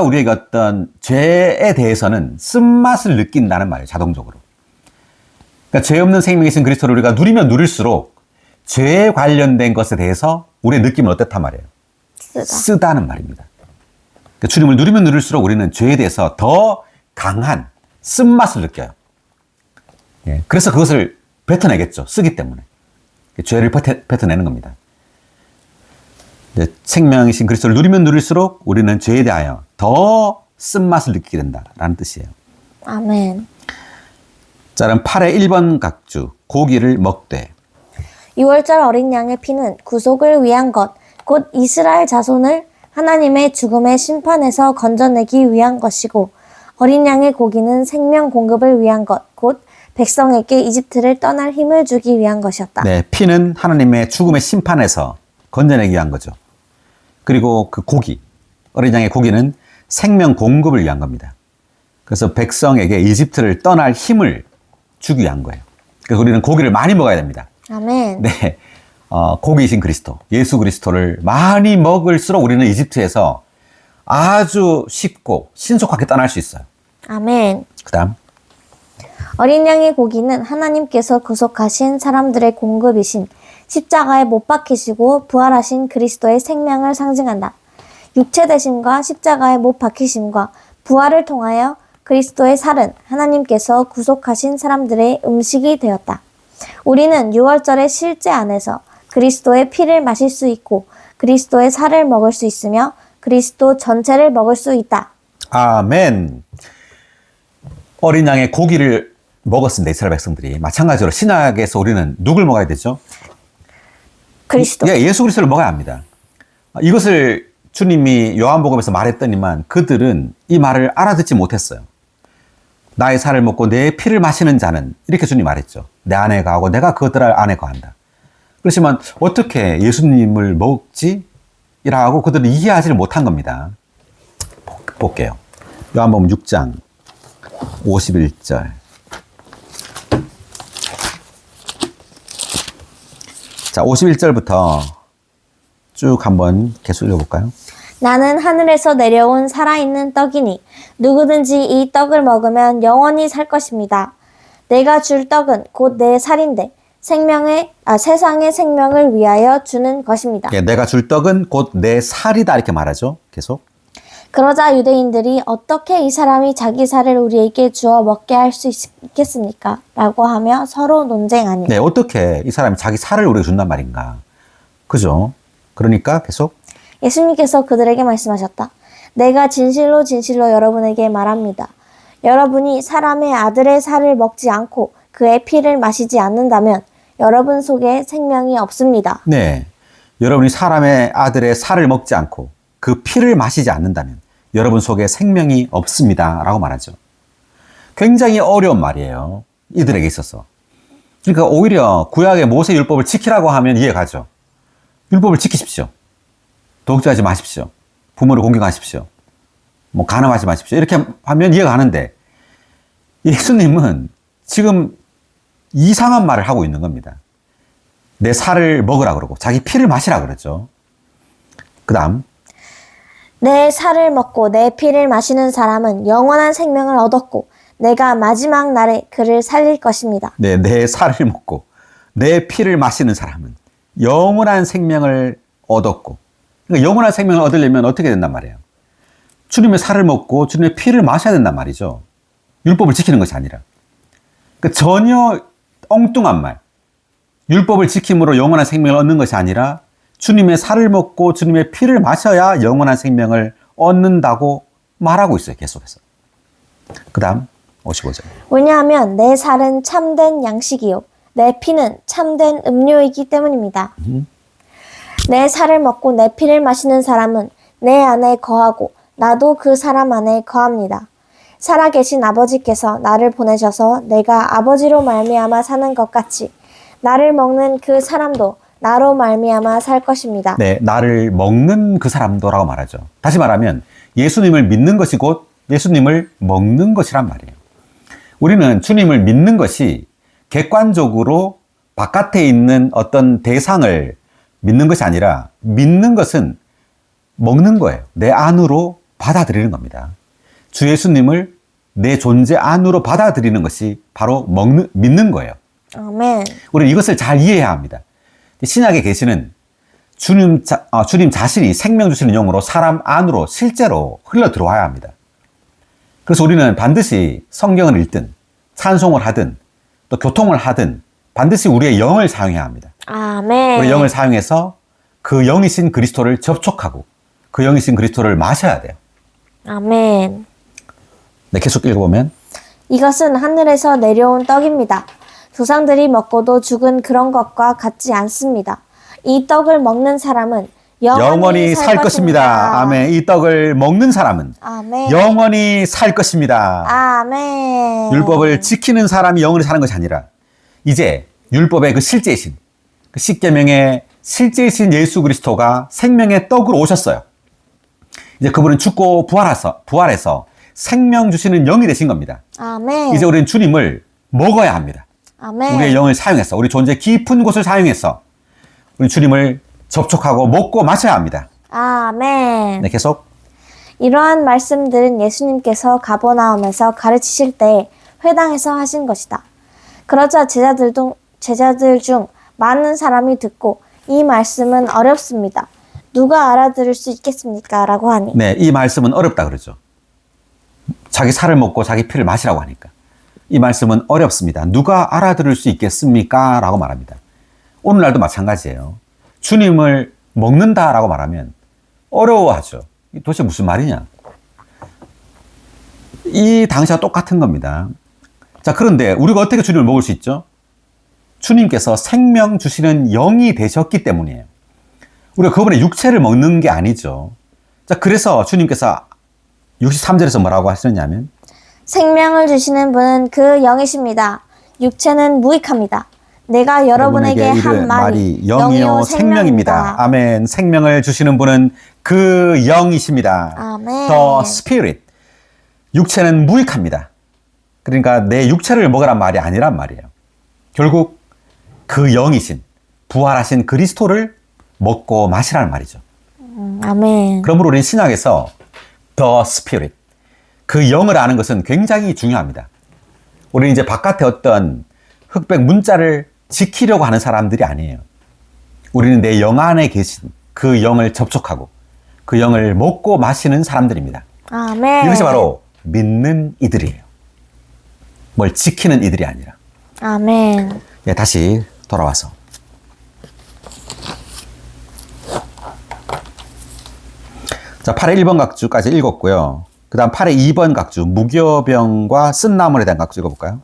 우리에게 어떤 죄에 대해서는 쓴맛을 느낀다는 말이에요. 자동적으로. 그러니까 죄 없는 생명이신 그리스도를 우리가 누리면 누릴수록 죄에 관련된 것에 대해서 우리의 느낌은 어떻단 말이에요? 쓰다는 말입니다. 그러니까 주님을 누리면 누릴수록 우리는 죄에 대해서 더 강한 쓴맛을 느껴요. 예, 그래서 그것을 뱉어내겠죠. 쓰기 때문에. 죄를 뱉어내는 겁니다. 생명이신 그리스도를 누리면 누릴수록 우리는 죄에 대하여 더 쓴맛을 느끼게 된다라는 뜻이에요. 아멘. 자, 그럼 8의 1번 각주, 고기를 먹되. 6월절 어린 양의 피는 구속을 위한 것, 곧 이스라엘 자손을 하나님의 죽음의 심판에서 건져내기 위한 것이고, 어린 양의 고기는 생명 공급을 위한 것, 곧 백성에게 이집트를 떠날 힘을 주기 위한 것이었다. 네, 피는 하나님의 죽음의 심판에서 건져내기 위한 거죠. 그리고 그 고기, 어린 양의 고기는 생명 공급을 위한 겁니다. 그래서 백성에게 이집트를 떠날 힘을 주기 위한 거예요. 그래서 우리는 고기를 많이 먹어야 됩니다. 아멘. 네, 고기이신 그리스도, 예수 그리스도를 많이 먹을수록 우리는 이집트에서 아주 쉽고 신속하게 떠날 수 있어요. 아멘. 그 다음. 어린 양의 고기는 하나님께서 구속하신 사람들의 공급이신 십자가에 못 박히시고 부활하신 그리스도의 생명을 상징한다. 육체 대심과 십자가에 못 박히심과 부활을 통하여 그리스도의 살은 하나님께서 구속하신 사람들의 음식이 되었다. 우리는 6월절의 실제 안에서 그리스도의 피를 마실 수 있고 그리스도의 살을 먹을 수 있으며 그리스도 전체를 먹을 수 있다. 아멘. 어린 양의 고기를 먹었습니다. 이스라엘 백성들이. 마찬가지로 신약에서 우리는 누굴 먹어야 되죠? 그리스도. 예, 예수 그리스도를 먹어야 합니다. 이것을 주님이 요한복음에서 말했더니만 그들은 이 말을 알아듣지 못했어요. 나의 살을 먹고 내 피를 마시는 자는, 이렇게 주님이 말했죠. 내 안에 거하고 내가 그들 안에 거한다. 그렇지만 어떻게 예수님을 먹지? 이라고 그들은 이해하지를 못한 겁니다. 볼게요. 요한복음 6장 51절. 자, 51절부터 쭉 한번 계속 읽어볼까요? 나는 하늘에서 내려온 살아있는 떡이니 누구든지 이 떡을 먹으면 영원히 살 것입니다. 내가 줄 떡은 곧 내 살인데 세상의 생명을 위하여 주는 것입니다. 예, 내가 줄 떡은 곧 내 살이다, 이렇게 말하죠. 계속. 그러자 유대인들이 어떻게 이 사람이 자기 살을 우리에게 주어 먹게 할 수 있겠습니까? 라고 하며 서로 논쟁하니. 네, 어떻게 이 사람이 자기 살을 우리에게 준단 말인가. 그죠? 그러니까 계속. 예수님께서 그들에게 말씀하셨다. 내가 진실로 진실로 여러분에게 말합니다. 여러분이 사람의 아들의 살을 먹지 않고 그의 피를 마시지 않는다면 여러분 속에 생명이 없습니다. 네. 여러분이 사람의 아들의 살을 먹지 않고 그 피를 마시지 않는다면 여러분 속에 생명이 없습니다. 라고 말하죠. 굉장히 어려운 말이에요. 이들에게 있어서. 그러니까 오히려 구약의 모세 율법을 지키라고 하면 이해가죠. 율법을 지키십시오. 도둑질하지 마십시오. 부모를 공경하십시오. 뭐 간음하지 마십시오. 이렇게 하면 이해가 가는데 예수님은 지금 이상한 말을 하고 있는 겁니다. 내 살을 먹으라 그러고 자기 피를 마시라 그러죠. 그 다음. 내 살을 먹고 내 피를 마시는 사람은 영원한 생명을 얻었고 내가 마지막 날에 그를 살릴 것입니다. 네, 내 살을 먹고 내 피를 마시는 사람은 영원한 생명을 얻었고, 그러니까 영원한 생명을 얻으려면 어떻게 된단 말이에요? 주님의 살을 먹고 주님의 피를 마셔야 된단 말이죠. 율법을 지키는 것이 아니라. 그러니까 전혀 엉뚱한 말. 율법을 지킴으로 영원한 생명을 얻는 것이 아니라 주님의 살을 먹고 주님의 피를 마셔야 영원한 생명을 얻는다고 말하고 있어요. 계속해서. 그 다음 55절. 왜냐하면 내 살은 참된 양식이요 내 피는 참된 음료이기 때문입니다. 내 살을 먹고 내 피를 마시는 사람은 내 안에 거하고 나도 그 사람 안에 거합니다. 살아계신 아버지께서 나를 보내셔서 내가 아버지로 말미암아 사는 것 같이 나를 먹는 그 사람도 나로 말미암아 살 것입니다. 네, 나를 먹는 그 사람도라고 말하죠. 다시 말하면 예수님을 믿는 것이 곧 예수님을 먹는 것이란 말이에요. 우리는 주님을 믿는 것이 객관적으로 바깥에 있는 어떤 대상을 믿는 것이 아니라 믿는 것은 먹는 거예요. 내 안으로 받아들이는 겁니다. 주 예수님을 내 존재 안으로 받아들이는 것이 바로 믿는 거예요. 아멘. 우리는 이것을 잘 이해해야 합니다. 신약에 계시는 주님 자신이 생명 주시는 영으로 사람 안으로 실제로 흘러 들어와야 합니다. 그래서 우리는 반드시 성경을 읽든 찬송을 하든 또 교통을 하든 반드시 우리의 영을 사용해야 합니다. 아멘. 우리 영을 사용해서 그 영이신 그리스도를 접촉하고 그 영이신 그리스도를 마셔야 돼요. 아멘. 네, 계속 읽어보면 이것은 하늘에서 내려온 떡입니다. 조상들이 먹고도 죽은 그런 것과 같지 않습니다. 이 떡을 먹는 사람은 영원히 살 것입니다. 아멘. 이 떡을 먹는 사람은 아멘. 영원히 살 것입니다. 아멘. 율법을 지키는 사람이 영원히 사는 것이 아니라 이제 율법의 그 실제이신 그 십계명의 실제이신 예수 그리스도가 생명의 떡으로 오셨어요. 이제 그분은 죽고 부활해서 생명 주시는 영이 되신 겁니다. 아멘. 이제 우리는 주님을 먹어야 합니다. 아멘. 우리의 영을 사용해서 우리 존재 깊은 곳을 사용해서 우리 주님을 접촉하고 먹고 마셔야 합니다. 아멘. 네, 계속. 이러한 말씀들은 예수님께서 가버나움에서 가르치실 때 회당에서 하신 것이다. 그러자 제자들 중 많은 사람이 듣고 이 말씀은 어렵습니다. 누가 알아들을 수 있겠습니까? 라고 하니. 네, 이 말씀은 어렵다 그러죠. 자기 살을 먹고 자기 피를 마시라고 하니까. 이 말씀은 어렵습니다. 누가 알아들을 수 있겠습니까? 라고 말합니다. 오늘날도 마찬가지예요. 주님을 먹는다라고 말하면 어려워하죠. 도대체 무슨 말이냐? 이 당시와 똑같은 겁니다. 자, 그런데 우리가 어떻게 주님을 먹을 수 있죠? 주님께서 생명 주시는 영이 되셨기 때문이에요. 우리가 그분의 육체를 먹는 게 아니죠. 자, 그래서 주님께서 63절에서 뭐라고 하시느냐면 생명을 주시는 분은 그 영이십니다. 육체는 무익합니다. 내가 여러분에게 한 말이 영이요 생명입니다. 아멘. 생명을 주시는 분은 그 영이십니다. 아멘. The Spirit. 육체는 무익합니다. 그러니까 내 육체를 먹으란 말이 아니란 말이에요. 결국 그 영이신 부활하신 그리스도를 먹고 마시라는 말이죠. 아멘. 그러므로 우리는 신약에서 The Spirit, 그 영을 아는 것은 굉장히 중요합니다. 우리는 이제 바깥에 어떤 흑백 문자를 지키려고 하는 사람들이 아니에요. 우리는 내 영 안에 계신 그 영을 접촉하고 그 영을 먹고 마시는 사람들입니다. 아멘. 이것이 바로 믿는 이들이에요. 뭘 지키는 이들이 아니라. 아멘. 네, 다시 돌아와서. 자, 8의 1번 각주까지 읽었고요. 그 다음 8의 2번 각주, 무교병과 쓴 나물에 대한 각주 읽어볼까요?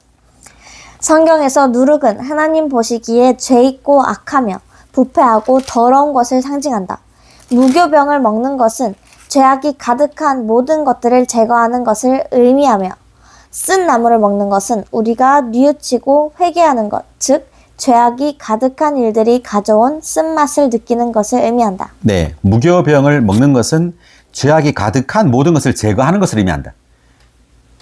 성경에서 누룩은 하나님 보시기에 죄 있고 악하며 부패하고 더러운 것을 상징한다. 무교병을 먹는 것은 죄악이 가득한 모든 것들을 제거하는 것을 의미하며 쓴 나물을 먹는 것은 우리가 뉘우치고 회개하는 것, 즉 죄악이 가득한 일들이 가져온 쓴맛을 느끼는 것을 의미한다. 네, 무교병을 먹는 것은 죄악이 가득한 모든 것을 제거하는 것을 의미한다.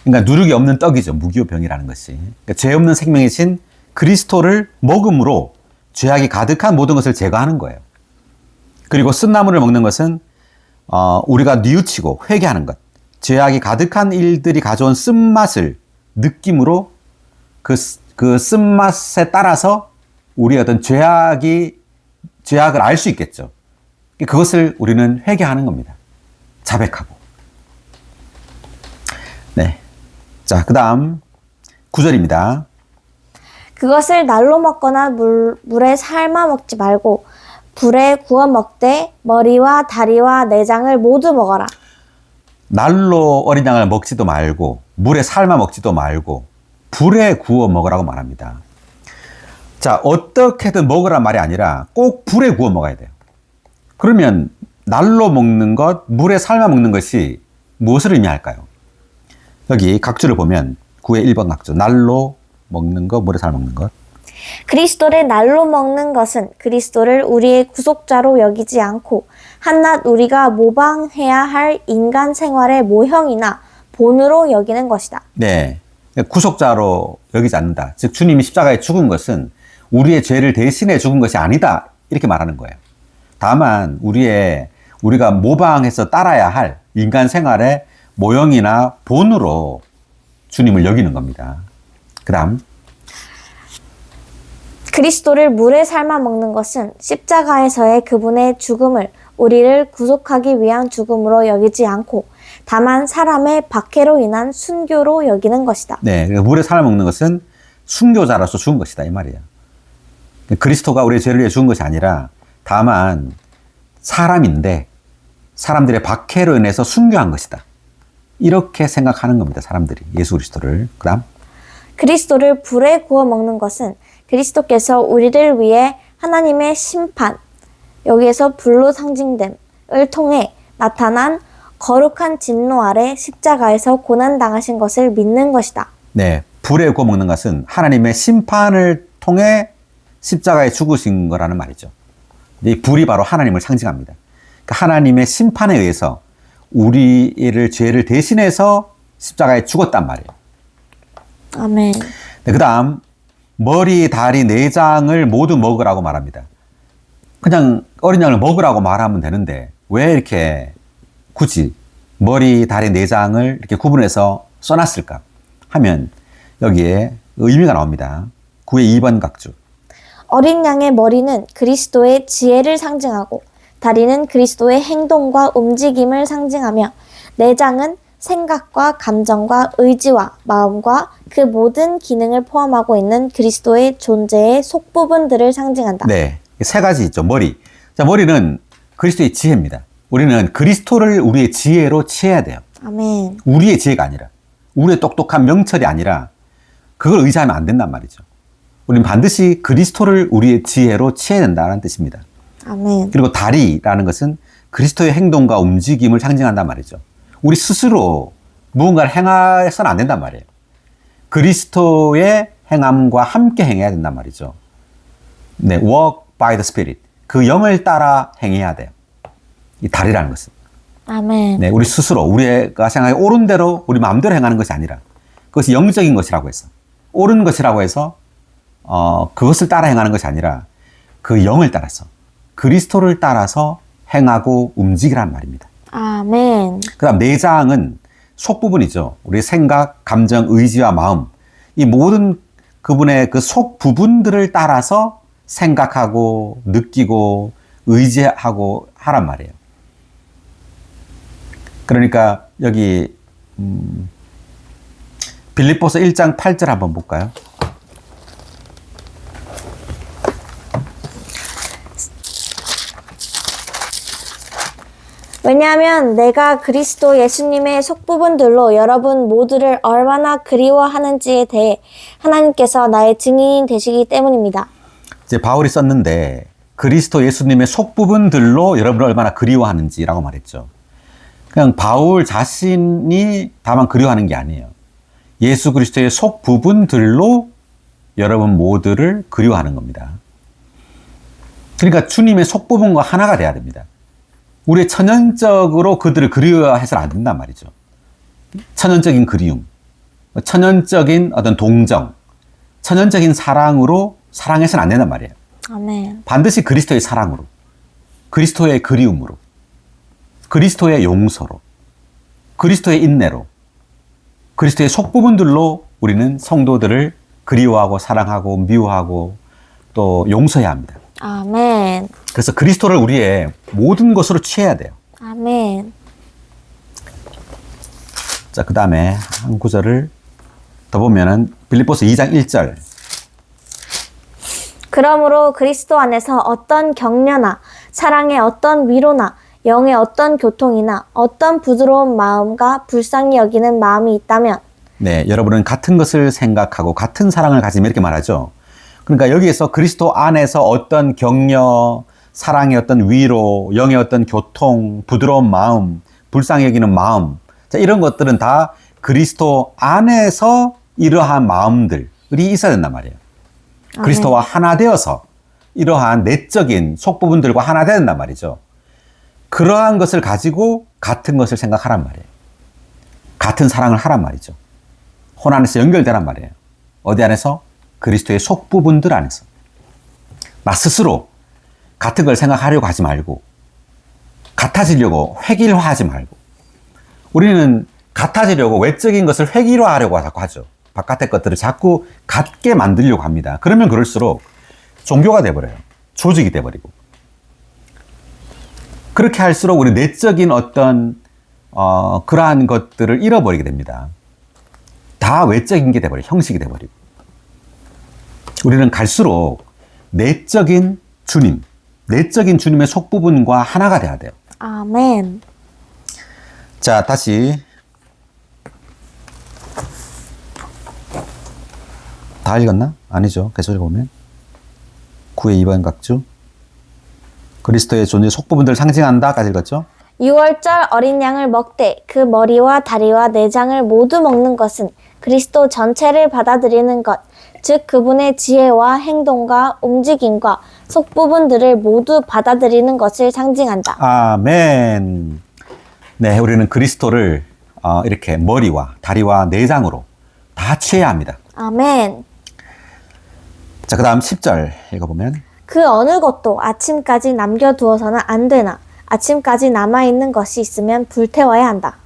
그러니까 누룩이 없는 떡이죠. 무교병이라는 것이. 그러니까 죄 없는 생명이신 그리스도를 먹음으로 죄악이 가득한 모든 것을 제거하는 거예요. 그리고 쓴 나물을 먹는 것은 우리가 뉘우치고 회개하는 것. 죄악이 가득한 일들이 가져온 쓴맛을 느낌으로 그 쓴맛에 따라서 우리의 어떤 죄악을 알 수 있겠죠. 그것을 우리는 회개하는 겁니다. 자백하고. 네. 자, 그 다음 9절입니다. 그것을 날로 먹거나 물에 삶아 먹지 말고 불에 구워 먹되 머리와 다리와 내장을 모두 먹어라. 날로 어린 양을 먹지도 말고 물에 삶아 먹지도 말고 불에 구워 먹으라고 말합니다. 자, 어떻게든 먹으란 말이 아니라 꼭 불에 구워 먹어야 돼요. 그러면 날로 먹는 것, 물에 삶아 먹는 것이 무엇을 의미할까요? 여기 각주를 보면 9의 1번 각주, 날로 먹는 것, 물에 삶아 먹는 것. 그리스도를 날로 먹는 것은 그리스도를 우리의 구속자로 여기지 않고 한낱 우리가 모방해야 할 인간 생활의 모형이나 본으로 여기는 것이다. 네, 구속자로 여기지 않는다. 즉 주님이 십자가에 죽은 것은 우리의 죄를 대신해 죽은 것이 아니다, 이렇게 말하는 거예요. 다만 우리가 모방해서 따라야 할 인간 생활의 모형이나 본으로 주님을 여기는 겁니다. 그 다음 그리스도를 물에 삶아 먹는 것은 십자가에서의 그분의 죽음을 우리를 구속하기 위한 죽음으로 여기지 않고 다만 사람의 박해로 인한 순교로 여기는 것이다. 네, 물에 삶아 먹는 것은 순교자로서 죽은 것이다, 이 말이에요. 그리스도가 우리의 죄를 위해 죽은 것이 아니라 다만 사람인데 사람들의 박해로 인해서 순교한 것이다, 이렇게 생각하는 겁니다, 사람들이 예수 그리스도를. 그 다음 그리스도를 불에 구워 먹는 것은 그리스도께서 우리를 위해 하나님의 심판, 여기에서 불로 상징됨을 통해 나타난 거룩한 진노 아래 십자가에서 고난당하신 것을 믿는 것이다. 네, 불에 구워 먹는 것은 하나님의 심판을 통해 십자가에 죽으신 거라는 말이죠. 이 불이 바로 하나님을 상징합니다. 그러니까 하나님의 심판에 의해서 우리를 죄를 대신해서 십자가에 죽었단 말이에요. 아멘. 네, 그 다음 머리, 다리, 내장을 모두 먹으라고 말합니다. 그냥 어린 양을 먹으라고 말하면 되는데 왜 이렇게 굳이 머리, 다리, 내장을 이렇게 구분해서 써놨을까 하면 여기에 의미가 나옵니다. 9의 2번 각주. 어린 양의 머리는 그리스도의 지혜를 상징하고 다리는 그리스도의 행동과 움직임을 상징하며 내장은 생각과 감정과 의지와 마음과 그 모든 기능을 포함하고 있는 그리스도의 존재의 속부분들을 상징한다. 네, 세 가지 있죠. 머리. 자, 머리는 그리스도의 지혜입니다. 우리는 그리스도를 우리의 지혜로 취해야 돼요. 아멘. 우리의 지혜가 아니라, 우리의 똑똑한 명철이 아니라 그걸 의지하면 안 된단 말이죠. 우리는 반드시 그리스도를 우리의 지혜로 취해야 된다는 뜻입니다. 아멘. 그리고 다리라는 것은 그리스도의 행동과 움직임을 상징한단 말이죠. 우리 스스로 무언가를 행해서는 안 된단 말이에요. 그리스도의 행함과 함께 행해야 된단 말이죠. 네, walk by the Spirit. 그 영을 따라 행해야 돼요. 이 다리라는 것은. 아멘. 네, 우리 스스로, 우리가 생각해 옳은 대로 우리 마음대로 행하는 것이 아니라 그것이 영적인 것이라고 해서, 옳은 것이라고 해서 그것을 따라 행하는 것이 아니라 그 영을 따라서, 그리스도를 따라서 행하고 움직이란 말입니다. 아멘. 그 다음 내장은 속부분이죠. 우리의 생각, 감정, 의지와 마음, 이 모든 그분의 그 속부분들을 따라서 생각하고 느끼고 의지하고 하란 말이에요. 그러니까 여기 빌립보서 1장 8절 한번 볼까요? 왜냐하면 내가 그리스도 예수님의 속부분들로 여러분 모두를 얼마나 그리워하는지에 대해 하나님께서 나의 증인이 되시기 때문입니다. 이제 바울이 썼는데 그리스도 예수님의 속부분들로 여러분을 얼마나 그리워하는지라고 말했죠. 그냥 바울 자신이 다만 그리워하는 게 아니에요. 예수 그리스도의 속부분들로 여러분 모두를 그리워하는 겁니다. 그러니까 주님의 속부분과 하나가 돼야 됩니다. 우리의 천연적으로 그들을 그리워해서는 안 된단 말이죠. 천연적인 그리움, 천연적인 어떤 동정, 천연적인 사랑으로 사랑해서는 안 된단 말이에요. 아멘. 반드시 그리스도의 사랑으로, 그리스도의 그리움으로, 그리스도의 용서로, 그리스도의 인내로, 그리스도의 속부분들로 우리는 성도들을 그리워하고 사랑하고 미워하고 또 용서해야 합니다. 아멘. 그래서 그리스도를 우리의 모든 것으로 취해야 돼요. 아멘. 자, 그 다음에 한 구절을 더 보면은 빌립보서 2장 1절. 그러므로 그리스도 안에서 어떤 격려나 사랑의 어떤 위로나 영의 어떤 교통이나 어떤 부드러운 마음과 불쌍히 여기는 마음이 있다면 네, 여러분은 같은 것을 생각하고 같은 사랑을 가지면 이렇게 말하죠. 그러니까 여기에서 그리스도 안에서 어떤 격려, 사랑의 어떤 위로, 영의 어떤 교통, 부드러운 마음, 불쌍히 여기는 마음, 자, 이런 것들은 다 그리스도 안에서 이러한 마음들이 있어야 된단 말이에요. 그리스도와 하나 되어서 이러한 내적인 속부분들과 하나 된단 말이죠. 그러한 것을 가지고 같은 것을 생각하란 말이에요. 같은 사랑을 하란 말이죠. 혼 안에서 연결되란 말이에요. 어디 안에서? 그리스도의 속부분들 안에서. 나 스스로 같은 걸 생각하려고 하지 말고, 같아지려고 획일화하지 말고. 우리는 같아지려고 외적인 것을 획일화하려고 자꾸 하죠. 바깥의 것들을 자꾸 같게 만들려고 합니다. 그러면 그럴수록 종교가 돼버려요. 조직이 돼버리고. 그렇게 할수록 우리 내적인 어떤 그러한 것들을 잃어버리게 됩니다. 다 외적인 게 돼버려요. 형식이 돼버리고. 우리는 갈수록 내적인 주님, 내적인 주님의 속부분과 하나가 돼야 돼요. 아멘. 자, 다시 다 읽었나? 아니죠. 계속 읽어보면 9의 2번 각주 그리스도의 존재 속부분들을 상징한다까지 읽었죠. 6월절 어린 양을 먹되 그 머리와 다리와 내장을 모두 먹는 것은 그리스도 전체를 받아들이는 것, 즉 그분의 지혜와 행동과 움직임과 속부분들을 모두 받아들이는 것을 상징한다. 아멘. 네, 우리는 그리스도를 이렇게 머리와 다리와 내장으로 다 취해야 합니다. 아멘. 자, 그 다음 10절 읽어보면 그 어느 것도 아침까지 남겨두어서는 안 되나 아침까지 남아있는 것이 있으면 불태워야 한다.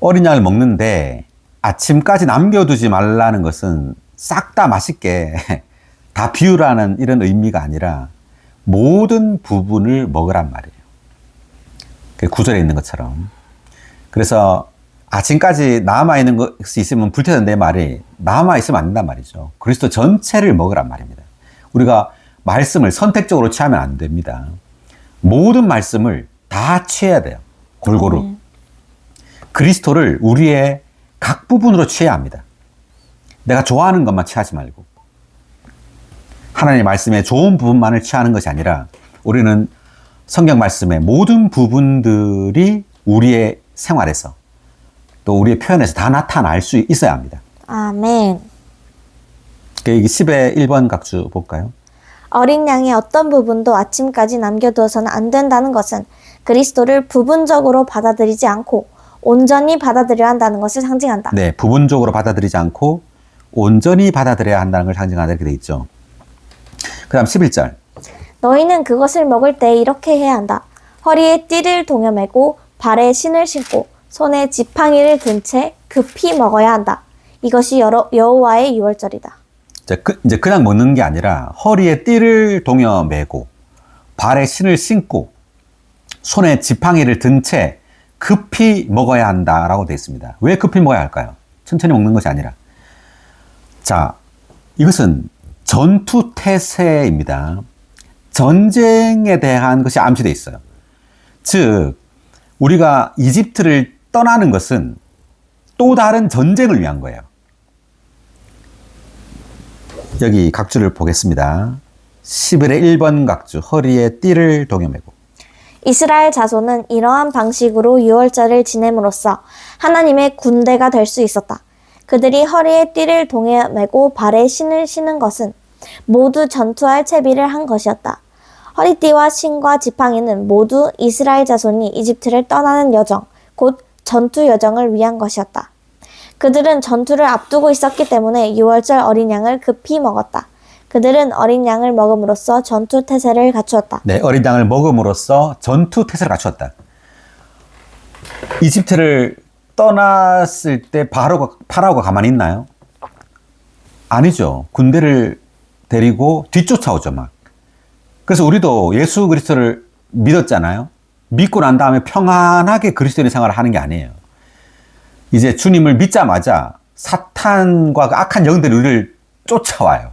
어린 양을 먹는데 아침까지 남겨두지 말라는 것은 싹 다 맛있게 다 비우라는 이런 의미가 아니라 모든 부분을 먹으란 말이에요. 그 구절에 있는 것처럼. 그래서 아침까지 남아있는 것이 있으면 불태운다는 말이 남아있으면 안 된단 말이죠. 그리스도 전체를 먹으란 말입니다. 우리가 말씀을 선택적으로 취하면 안 됩니다. 모든 말씀을 다 취해야 돼요. 골고루. 그리스도를 우리의 각 부분으로 취해야 합니다. 내가 좋아하는 것만 취하지 말고 하나님의 말씀의 좋은 부분만을 취하는 것이 아니라 우리는 성경 말씀의 모든 부분들이 우리의 생활에서 또 우리의 표현에서 다 나타날 수 있어야 합니다. 아멘. 여기 10의 1번 각주 볼까요? 어린 양의 어떤 부분도 아침까지 남겨두어서는 안 된다는 것은 그리스도를 부분적으로 받아들이지 않고 온전히 받아들여야 한다는 것을 상징한다. 네, 부분적으로 받아들이지 않고 온전히 받아들여야 한다는 걸 상징한다 이렇게 돼 있죠. 그 다음 11절. 너희는 그것을 먹을 때 이렇게 해야 한다. 허리에 띠를 동여매고 발에 신을 신고 손에 지팡이를 든 채 급히 먹어야 한다. 이것이 여호와의 유월절이다. 이제 그냥 먹는 게 아니라 허리에 띠를 동여매고 발에 신을 신고 손에 지팡이를 든 채 급히 먹어야 한다라고 되어 있습니다. 왜 급히 먹어야 할까요? 천천히 먹는 것이 아니라. 자, 이것은 전투태세입니다. 전쟁에 대한 것이 암시되어 있어요. 즉, 우리가 이집트를 떠나는 것은 또 다른 전쟁을 위한 거예요. 여기 각주를 보겠습니다. 11의 1번 각주, 허리에 띠를 동여매고. 이스라엘 자손은 이러한 방식으로 유월절을 지냄으로써 하나님의 군대가 될 수 있었다. 그들이 허리에 띠를 동여매고 발에 신을 신은 것은 모두 전투할 채비를 한 것이었다. 허리띠와 신과 지팡이는 모두 이스라엘 자손이 이집트를 떠나는 여정, 곧 전투 여정을 위한 것이었다. 그들은 전투를 앞두고 있었기 때문에 유월절 어린 양을 급히 먹었다. 그들은 어린 양을 먹음으로써 전투 태세를 갖추었다. 네, 어린 양을 먹음으로써 전투 태세를 갖추었다. 이집트를 떠났을 때 파라오가 가만히 있나요? 아니죠. 군대를 데리고 뒤쫓아오죠, 막. 그래서 우리도 예수 그리스도를 믿었잖아요. 믿고 난 다음에 평안하게 그리스도인의 생활을 하는 게 아니에요. 이제 주님을 믿자마자 사탄과 그 악한 영들이 우리를 쫓아와요.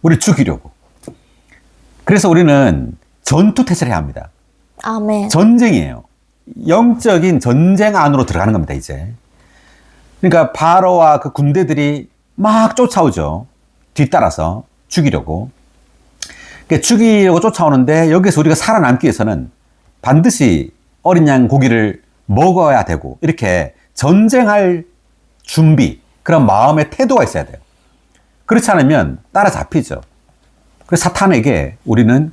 우리를 죽이려고. 그래서 우리는 전투태세를 해야 합니다. 아멘. 전쟁이에요. 영적인 전쟁 안으로 들어가는 겁니다, 이제. 그러니까 바로와 그 군대들이 막 쫓아오죠. 뒤따라서 죽이려고. 그러니까 죽이려고 쫓아오는데 여기서 우리가 살아남기 위해서는 반드시 어린 양 고기를 먹어야 되고 이렇게 전쟁할 준비, 그런 마음의 태도가 있어야 돼요. 그렇지 않으면 따라잡히죠. 그래서 사탄에게 우리는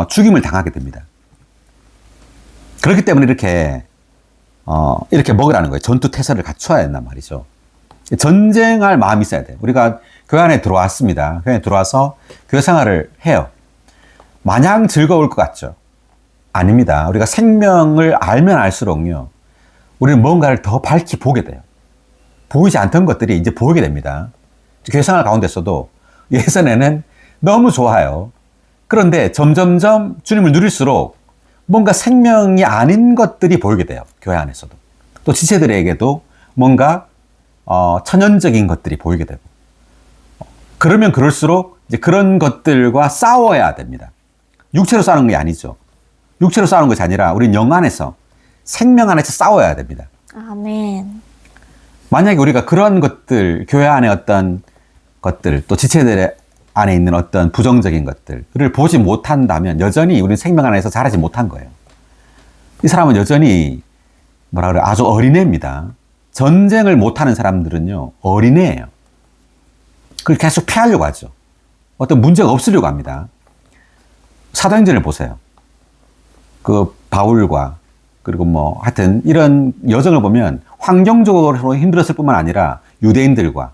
죽임을 당하게 됩니다. 그렇기 때문에 이렇게 먹으라는 거예요. 전투 태세를 갖춰야 된단 말이죠. 전쟁할 마음이 있어야 돼요. 우리가 교회 안에 들어왔습니다. 교회 안에 들어와서 교회 생활을 해요. 마냥 즐거울 것 같죠? 아닙니다. 우리가 생명을 알면 알수록요, 우리는 뭔가를 더 밝히 보게 돼요. 보이지 않던 것들이 이제 보이게 됩니다. 교회 생활 가운데서도 예전에는 너무 좋아요. 그런데 점점점 주님을 누릴수록 뭔가 생명이 아닌 것들이 보이게 돼요. 교회 안에서도. 또 지체들에게도 뭔가 천연적인 것들이 보이게 되고. 그러면 그럴수록 이제 그런 것들과 싸워야 됩니다. 육체로 싸우는 게 아니죠. 육체로 싸우는 것이 아니라 우리는 영 안에서, 생명 안에서 싸워야 됩니다. 아멘. 만약에 우리가 그런 것들, 교회 안에 어떤 것들, 또 지체들 안에 있는 어떤 부정적인 것들을 보지 못한다면 여전히 우리는 생명 안에서 자라지 못한 거예요. 이 사람은 여전히 뭐라 그래, 아주 어린애입니다. 전쟁을 못하는 사람들은요, 어린애예요. 그걸 계속 피하려고 하죠. 어떤 문제가 없으려고 합니다. 사도행전을 보세요. 그 바울과 그리고 뭐 하여튼 이런 여정을 보면 환경적으로 힘들었을 뿐만 아니라 유대인들과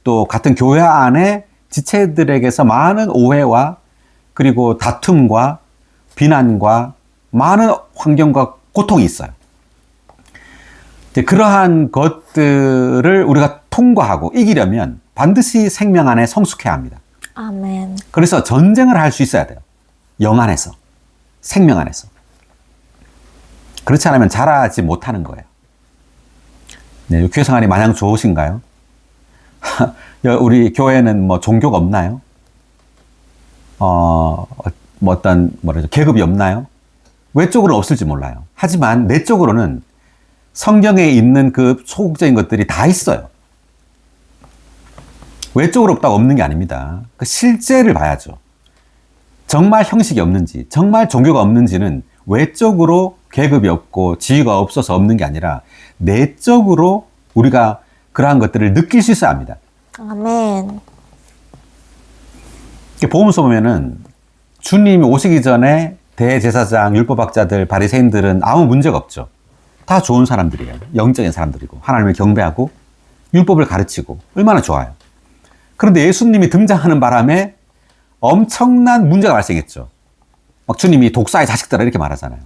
또 같은 교회 안에 지체들에게서 많은 오해와 그리고 다툼과 비난과 많은 환경과 고통이 있어요. 이제 그러한 것들을 우리가 통과하고 이기려면 반드시 생명 안에 성숙해야 합니다. 아멘. 그래서 전쟁을 할 수 있어야 돼요. 영 안에서, 생명 안에서. 그렇지 않으면 자라지 못하는 거예요. 네, 교회 생활이 마냥 좋으신가요? 우리 교회는 뭐 종교가 없나요? 뭐 어떤 계급이 없나요? 외적으로 없을지 몰라요. 하지만 내적으로는 성경에 있는 그 소극적인 것들이 다 있어요. 외적으로 없다고 없는 게 아닙니다. 그 실제를 봐야죠. 정말 형식이 없는지, 정말 종교가 없는지는 외적으로 계급이 없고 지위가 없어서 없는 게 아니라 내적으로 우리가 그러한 것들을 느낄 수 있어야 합니다. 아멘. 복음서 보면은 주님이 오시기 전에 대제사장, 율법학자들, 바리새인들은 아무 문제가 없죠. 다 좋은 사람들이에요. 영적인 사람들이고 하나님을 경배하고 율법을 가르치고 얼마나 좋아요. 그런데 예수님이 등장하는 바람에 엄청난 문제가 발생했죠. 막 주님이 독사의 자식들아 이렇게 말하잖아요.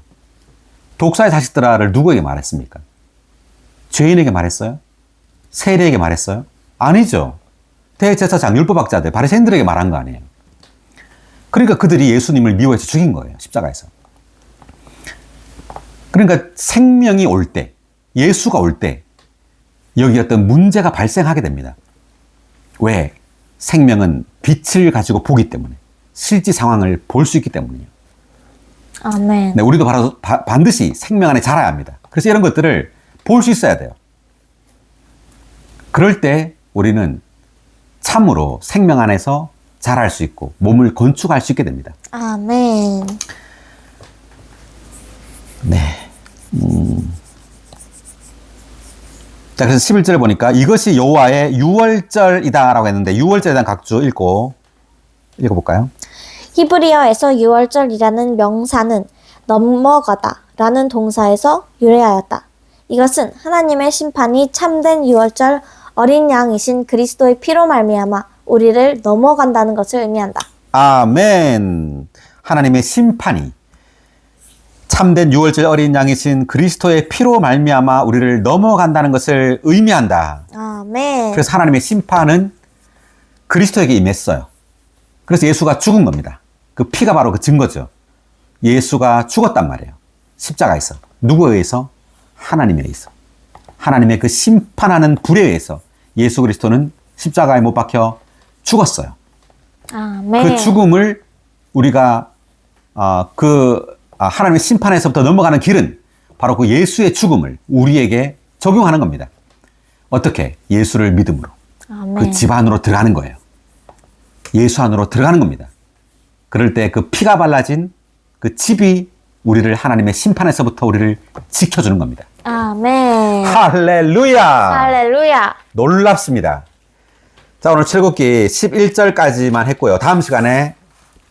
독사의 자식들아를 누구에게 말했습니까? 죄인에게 말했어요? 세리에게 말했어요? 아니죠. 대제사장, 율법학자들, 바리새인들에게 말한 거 아니에요. 그러니까 그들이 예수님을 미워해서 죽인 거예요. 십자가에서. 그러니까 생명이 올 때, 예수가 올 때 여기 어떤 문제가 발생하게 됩니다. 왜? 생명은 빛을 가지고 보기 때문에, 실제 상황을 볼 수 있기 때문이에요. 아멘. 네, 우리도 반드시 생명 안에 자라야 합니다. 그래서 이런 것들을 볼 수 있어야 돼요. 그럴 때 우리는 참으로 생명 안에서 자랄 수 있고 몸을 건축할 수 있게 됩니다. 아멘. 네. 자, 그래서 11절에 보니까 이것이 여호와의 유월절이다라고 했는데 유월절에 대한 각주 읽어볼까요? 히브리어에서 6월절이라는 명사는 넘어가다 라는 동사에서 유래하였다. 이것은 하나님의 심판이 참된 6월절 어린 양이신 그리스도의 피로 말미암아 우리를 넘어간다는 것을 의미한다. 아멘. 하나님의 심판이 참된 6월절 어린 양이신 그리스도의 피로 말미암아 우리를 넘어간다는 것을 의미한다. 아멘. 그래서 하나님의 심판은 그리스도에게 임했어요. 그래서 예수가 죽은 겁니다. 그 피가 바로 그 증거죠. 예수가 죽었단 말이에요. 십자가에서. 누구에 의해서? 하나님에 의해서. 하나님의 그 심판하는 불에 의해서 예수 그리스도는 십자가에 못 박혀 죽었어요. 아멘. 그 죽음을 우리가 하나님의 심판에서부터 넘어가는 길은 바로 그 예수의 죽음을 우리에게 적용하는 겁니다. 어떻게? 예수를 믿음으로. 아멘. 그 집 안으로 들어가는 거예요. 예수 안으로 들어가는 겁니다. 그럴 때 그 피가 발라진 그 집이 우리를 하나님의 심판에서부터 우리를 지켜주는 겁니다. 아멘. 할렐루야! 할렐루야. 놀랍습니다. 자, 오늘 출애굽기 11절까지만 했고요. 다음 시간에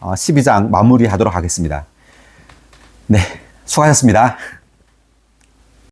12장 마무리하도록 하겠습니다. 네, 수고하셨습니다.